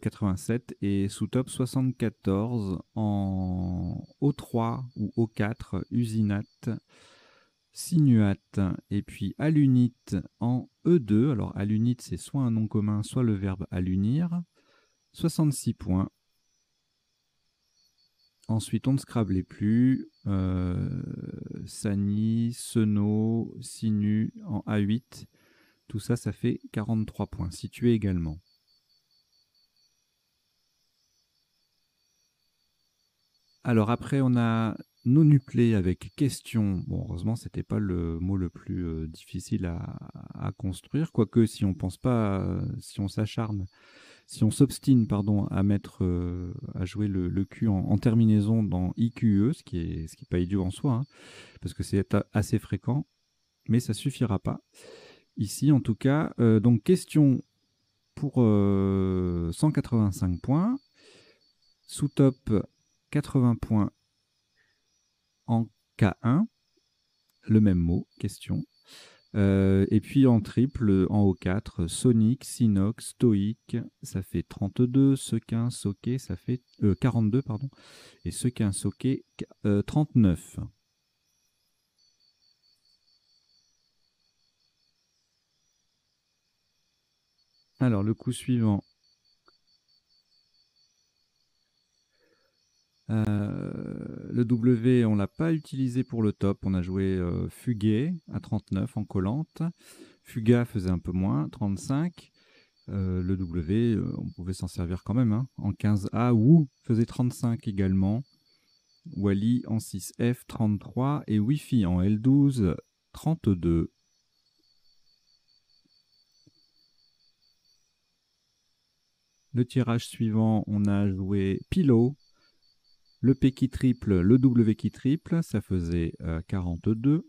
87 et sous top 74 en O3 ou O4, usinate, sinuate, et puis alunite en E2. Alors alunite, c'est soit un nom commun, soit le verbe alunir. 66 points. Ensuite, on ne scrablait plus. Sani, Seno, Sinu en A8. Tout ça, ça fait 43 points. Situé également. Alors après, on a nonuplé avec question. Bon, heureusement, c'était pas le mot le plus difficile à construire. Quoique, si on pense pas, si on s'acharne, si on s'obstine, pardon, à mettre, à jouer le Q en terminaison dans IQE, ce qui est pas idiot en soi, hein, parce que c'est assez fréquent, mais ça suffira pas. Ici, en tout cas, donc question pour 185 points. Sous top 80 points en K1, le même mot, question. Et puis en triple, en O4, Sonic, Sinox, Stoic, ça fait 32, Sequin, Soquet, ça fait 42, pardon, et Sequin, Soquet, 39. Alors le coup suivant. Le W, on l'a pas utilisé pour le top. On a joué Fuguet à 39 en collante. Fuga faisait un peu moins, 35. Le W, on pouvait s'en servir quand même. Hein. En 15A, Wu faisait 35 également. Wally en 6F, 33. Et Wi-Fi en L12, 32. Le tirage suivant, on a joué Pilot. Le P qui triple, le W qui triple, ça faisait 42.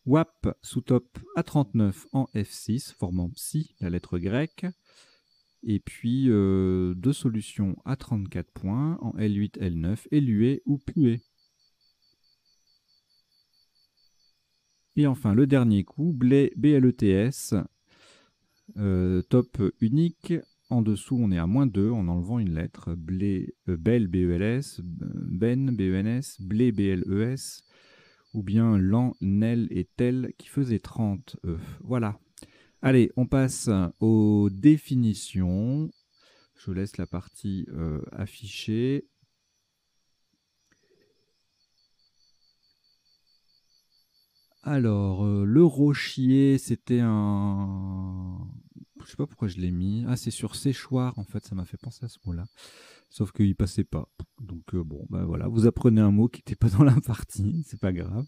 WAP sous top à 39 en F6, formant Psi, la lettre grecque. Et puis deux solutions à 34 points en L8, L9, élué ou pué. Et enfin, le dernier coup, BLETS, top unique. En dessous, on est à -2 en enlevant une lettre. Bel, BELS, Ben, BENS, Blé, BLES, ou bien Lan, Nel et Tel qui faisait 30. Voilà. Allez, on passe aux définitions. Je laisse la partie affichée. Alors, le rochier, c'était un... Je sais pas pourquoi je l'ai mis. Ah, c'est sur séchoir, en fait, ça m'a fait penser à ce mot-là. Sauf qu'il passait pas. Donc, bon, bah voilà, vous apprenez un mot qui n'était pas dans la partie, c'est pas grave.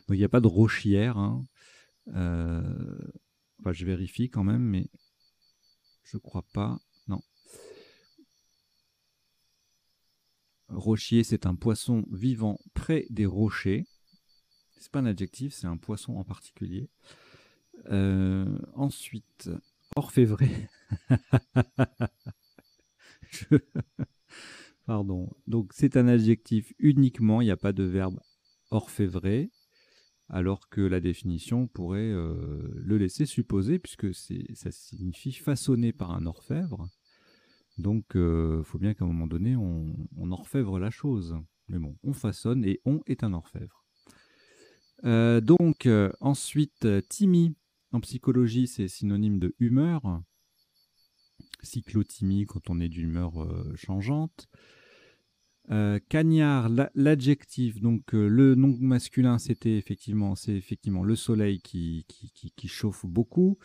Donc, il n'y a pas de rochière. Hein. Enfin, je vérifie quand même, mais je crois pas. Non. Rochier, c'est un poisson vivant près des rochers. C'est pas un adjectif, c'est un poisson en particulier. Ensuite, orfèvré. Pardon. Donc, c'est un adjectif uniquement, il n'y a pas de verbe orfèvrer, alors que la définition pourrait le laisser supposer, puisque ça signifie façonné par un orfèvre. Donc, il faut bien qu'à un moment donné, on orfèvre la chose. Mais bon, on façonne et on est un orfèvre. Donc, ensuite, timide. En psychologie, c'est synonyme de humeur. Cyclothymie quand on est d'humeur changeante. Cagnard, l'adjectif, donc le nom masculin, c'est effectivement le soleil qui chauffe beaucoup.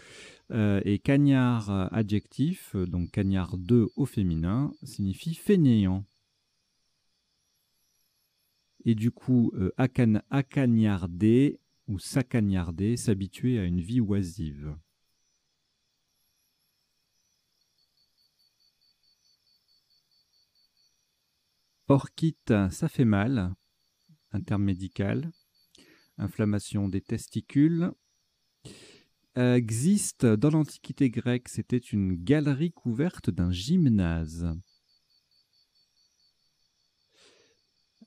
Et cagnard, adjectif, donc cagnard 2 au féminin, signifie fainéant. Et du coup, acagnarder ou s'acagnarder, s'habituer à une vie oisive. Orchite, ça fait mal, un terme médical. Inflammation des testicules. Existe dans l'Antiquité grecque, c'était une galerie couverte d'un gymnase.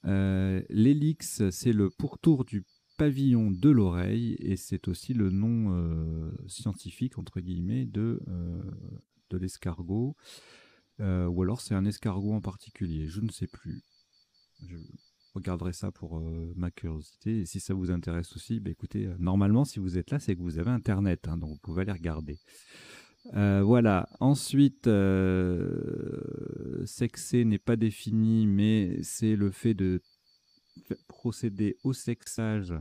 L'hélix, c'est le pourtour du pavillon de l'oreille, et c'est aussi le nom scientifique, entre guillemets, de l'escargot. Ou alors c'est un escargot en particulier, je ne sais plus. Je regarderai ça pour ma curiosité. Et si ça vous intéresse aussi, bah, écoutez, normalement, si vous êtes là, c'est que vous avez Internet, hein, donc vous pouvez aller regarder. Voilà. Ensuite, sexer n'est pas défini, mais c'est le fait de procéder au sexage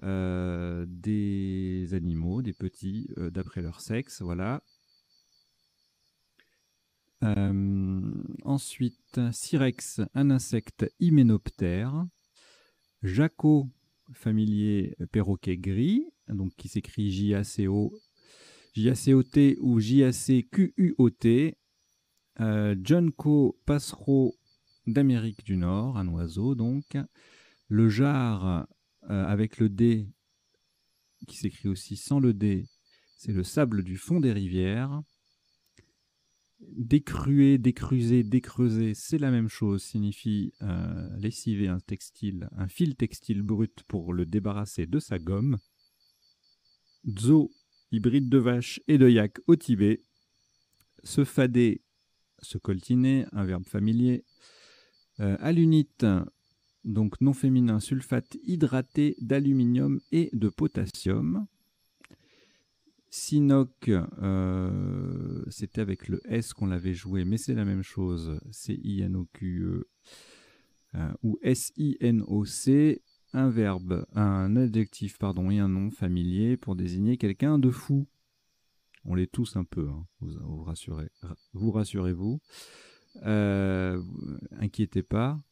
des animaux, des petits, d'après leur sexe. Voilà. Ensuite, Syrex, un insecte hyménoptère. Jaco, familier perroquet gris, donc qui s'écrit J-A-C-O-T ou J-A-C-Q-U-O-T. Junco passereau d'Amérique du Nord, un oiseau donc. Le jar avec le D, qui s'écrit aussi sans le D, c'est le sable du fond des rivières. Décruer, décruser, décreuser, c'est la même chose, signifie lessiver un fil textile brut pour le débarrasser de sa gomme. Dzo, hybride de vache et de yak au Tibet. Se fader, se coltiner, un verbe familier. Alunite, donc non féminin, sulfate hydraté d'aluminium et de potassium. Sinoc, c'était avec le S qu'on l'avait joué, mais c'est la même chose. C-I-N-O-Q-E ou S-I-N-O-C, un verbe, un adjectif, pardon, et un nom familier pour désigner quelqu'un de fou. On l'est tous un peu, hein, vous rassurez-vous. Inquiétez pas.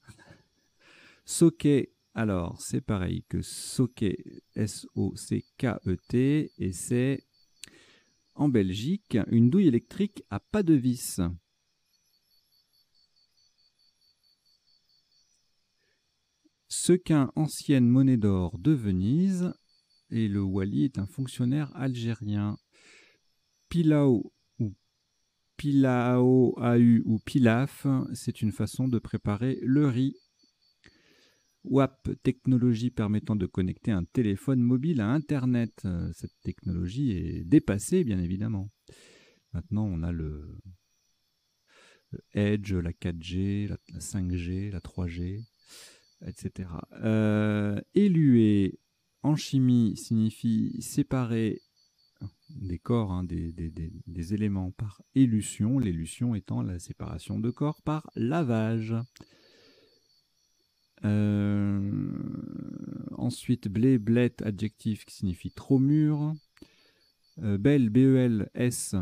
Socket, alors c'est pareil que socket, S-O-C-K-E-T, et c'est en Belgique une douille électrique à pas de vis. Sequin, ancienne monnaie d'or de Venise, et le Wali est un fonctionnaire algérien. Pilao ou Pilao AU ou Pilaf, c'est une façon de préparer le riz. WAP, technologie permettant de connecter un téléphone mobile à Internet. Cette technologie est dépassée, bien évidemment. Maintenant, on a le Edge, la 4G, la 5G, la 3G, etc. Éluer, en chimie, signifie séparer des corps, hein, des éléments par élution, l'élution étant la séparation de corps par lavage. Ensuite, blé, blette, adjectif qui signifie trop mûr. Belle, B-E-L-S,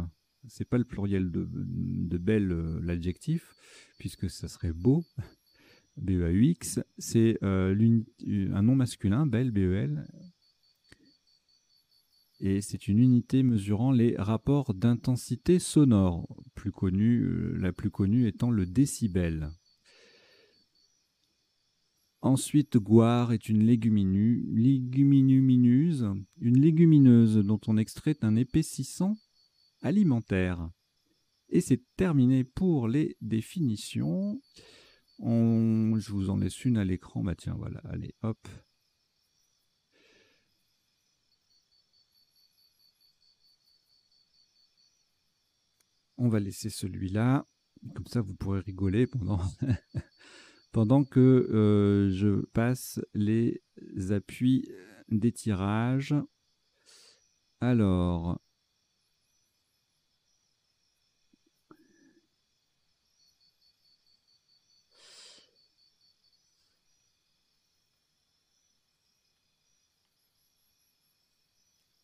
c'est pas le pluriel de belle, l'adjectif, puisque ça serait beau, B-E-A-U-X, c'est un nom masculin, belle, B-E-L, et c'est une unité mesurant les rapports d'intensité sonore, la plus connue étant le décibel. Ensuite, goire est une légumineuse dont on extrait un épaississant alimentaire. Et c'est terminé pour les définitions. Je vous en laisse une à l'écran. Bah tiens, voilà, allez, hop. On va laisser celui-là. Comme ça, vous pourrez rigoler pendant que je passe les appuis d'étirage. Alors,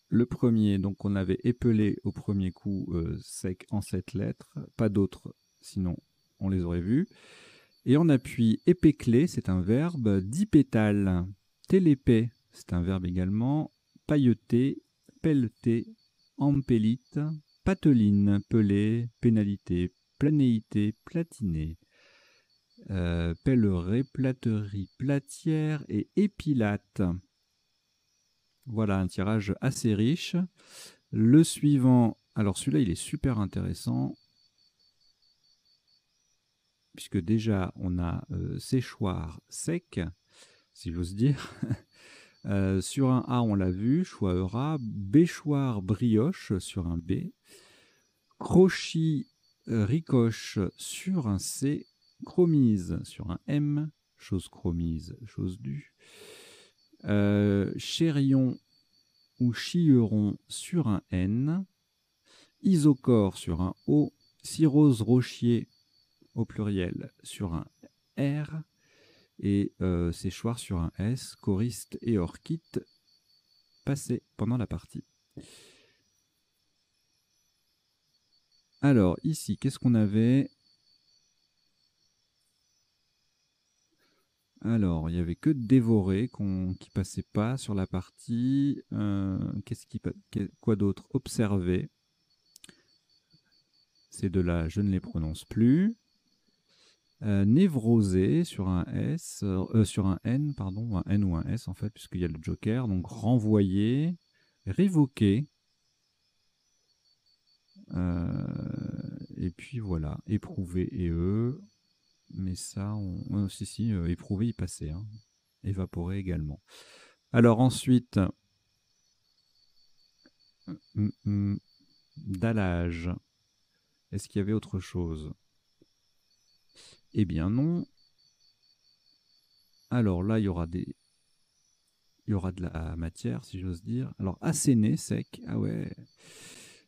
le premier, donc on avait épelé au premier coup sec en 7 lettres, pas d'autres, sinon on les aurait vus. Et on appuie épéclé, c'est un verbe, 10 pétales. Télépée, c'est un verbe également. Pailleté, pelleté, empélite, pateline, pelée, pénalité, planéité, platiné. Pellerie, platerie, platière et épilate. Voilà un tirage assez riche. Le suivant, alors celui-là il est super intéressant, puisque déjà on a séchoir sec, si j'ose dire. Sur un A, on l'a vu, choix-eura. Béchoir, brioche sur un B. Crochy, ricoche sur un C. Chromise sur un M. Chose chromise, chose due. Chérion ou chilleron sur un N. Isocore sur un O. Cirrhose rochier au pluriel sur un R. Et séchoir sur un S. Choriste et orchite passé pendant la partie. Alors, ici, qu'est-ce qu'on avait? Alors, il n'y avait que dévorer qui passait pas sur la partie. Quoi d'autre? Observer. Ces deux-là, je ne les prononce plus. Névroser sur un S, sur un N, pardon, un N ou un S en fait, puisqu'il y a le joker. Donc renvoyer, révoquer. Et puis voilà, éprouver et eux. Mais ça, si, éprouver, il passait. Hein. Évaporer également. Alors ensuite, dallage. Est-ce qu'il y avait autre chose? Eh bien non. Alors là, il y aura de la matière, si j'ose dire. Alors asséner, sec. Ah ouais,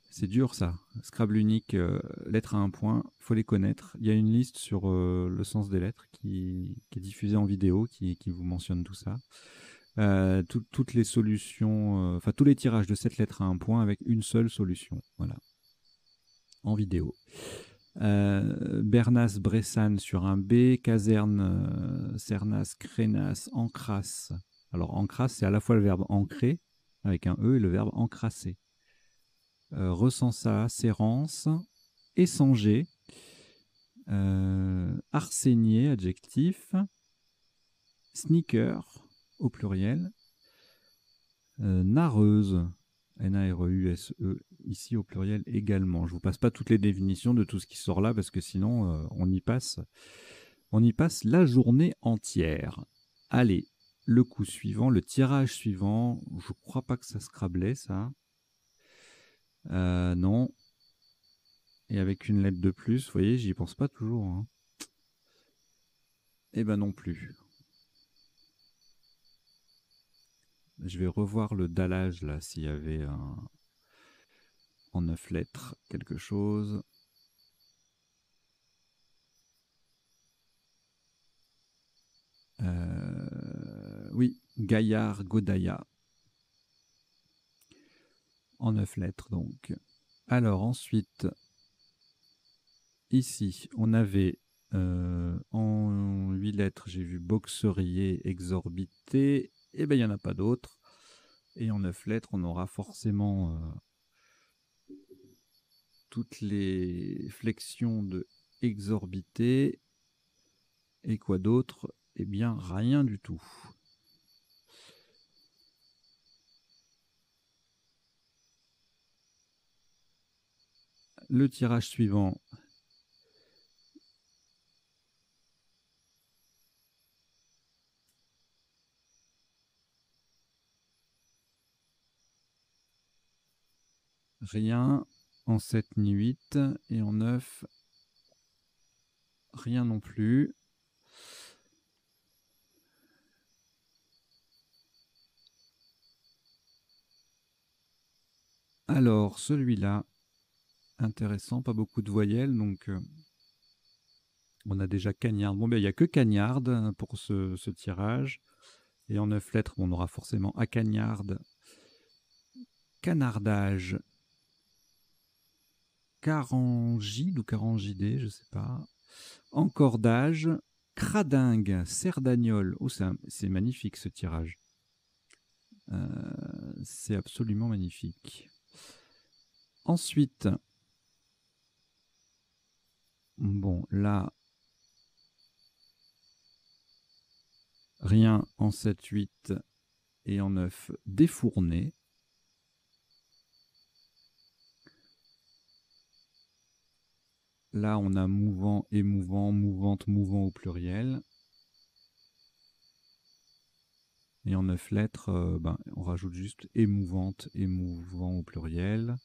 c'est dur ça. Scrabble unique, lettres à un point, il faut les connaître. Il y a une liste sur le sens des lettres qui est diffusée en vidéo, qui vous mentionne tout ça. Toutes les solutions, enfin tous les tirages de cette lettre à un point avec une seule solution. Voilà. En vidéo. Bernas, Bressan sur un B, Caserne, Cernas, Crénas, Ancras. Alors Ancras, c'est à la fois le verbe ancrer avec un E et le verbe encrasser. Recensa, Sérance, Essanger, Arsénier, adjectif, Sneaker au pluriel, Nareuse, N-A-R-E-U-S-E, ici au pluriel également. Je ne vous passe pas toutes les définitions de tout ce qui sort là parce que sinon on y passe la journée entière. Allez, le coup suivant, le tirage suivant. Je ne crois pas que ça scrablait ça. Non. Et avec une lettre de plus, vous voyez, j'y pense pas toujours. Hein. Eh ben non plus. Je vais revoir le dallage là, s'il y avait en 9 lettres quelque chose. Oui, Gaillard, Godaya. En 9 lettres donc. Alors ensuite, ici, on avait en 8 lettres, j'ai vu boxerier, exorbité. Eh bien, il n'y en a pas d'autres. Et en 9 lettres, on aura forcément toutes les flexions de exorbité. Et quoi d'autre? Eh bien, rien du tout. Le tirage suivant. Rien en 7 ni 8. Et en 9, rien non plus. Alors, celui-là, intéressant, pas beaucoup de voyelles, donc on a déjà Cagnard. Bon, ben il n'y a que Cagnard pour ce tirage. Et en 9 lettres, on aura forcément Acagnarde, Canardage, Carangide ou Carangidé, je sais pas. Encordage, Cradingue, Cerdagnole. Oh, c'est magnifique ce tirage. C'est absolument magnifique. Ensuite, bon, là, rien en 7, 8 et en 9, défourné. Là, on a mouvant, émouvant, mouvante, mouvant au pluriel. Et en 9 lettres, on rajoute juste émouvante, émouvant au pluriel,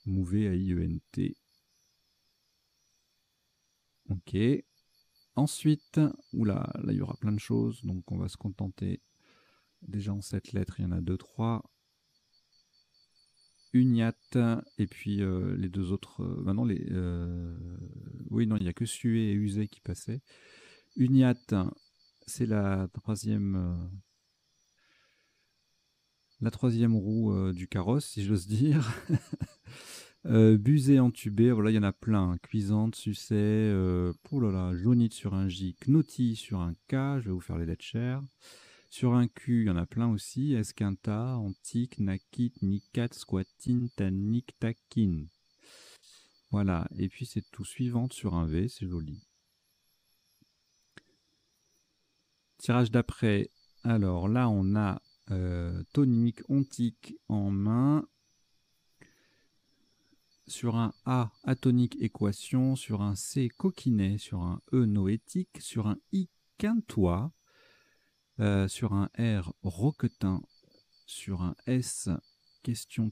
mouvé à I-E-N-T. Ok. Ensuite, oula, là il y aura plein de choses, donc on va se contenter. Déjà en 7 lettres, il y en a 2, 3. Uniate, et puis les deux autres. Maintenant, oui, non, il n'y a que sué et usé qui passaient. Uniate, c'est la troisième roue du carrosse, si j'ose dire. Busée, entubée, voilà, il y en a plein. Hein. Cuisante, sucet, oh là là, jaunite sur un J, knoti sur un K, je vais vous faire les lettres chères. Sur un Q, il y en a plein aussi. Esquinta, antique, nakit, nikat, squatine, tannic, takin. Voilà, et puis c'est tout. Suivante sur un V, c'est joli. Tirage d'après. Alors là, on a tonique, ontique en main. Sur un A, atonique, équation. Sur un C, coquinet. Sur un E, noétique. Sur un I, quintois. Sur un R, roquetin. Sur un S, question.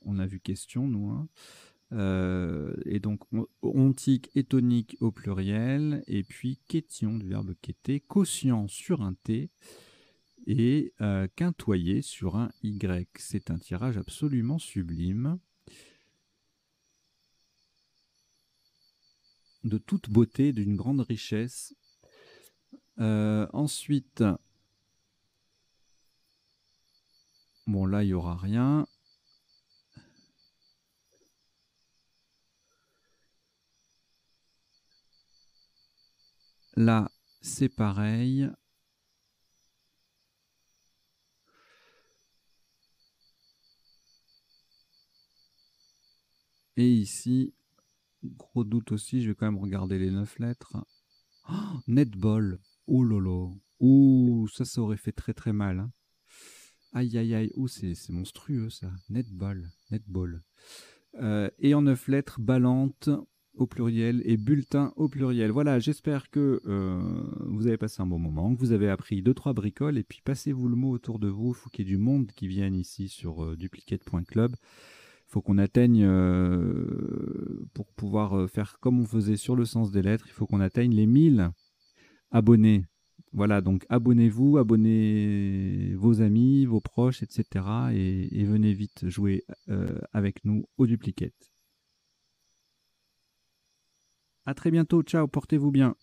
On a vu question, nous. Hein. Et donc, ontique et tonique au pluriel. Et puis, quétion du verbe quêter. Quotient sur un T. Et quintoyer sur un Y. C'est un tirage absolument sublime. De toute beauté, d'une grande richesse. Ensuite, bon là il n'y aura rien. Là c'est pareil. Et ici, gros doute aussi, je vais quand même regarder les 9 lettres. Oh, netball. Oh lolo. Ouh, ça aurait fait très très mal. Hein. Aïe aïe aïe. Ouh, c'est monstrueux ça. Netball. Netball. Et en 9 lettres, ballante au pluriel et bulletin au pluriel. Voilà, j'espère que vous avez passé un bon moment, que vous avez appris 2-3 bricoles, et puis passez-vous le mot autour de vous. Il faut qu'il y ait du monde qui vienne ici sur duplicate.club. Il faut qu'on atteigne, pour pouvoir faire comme on faisait sur le sens des lettres, il faut qu'on atteigne les 1000 abonnés. Voilà, donc abonnez-vous, abonnez vos amis, vos proches, etc. Et venez vite jouer avec nous au duplicate. À très bientôt, ciao, portez-vous bien.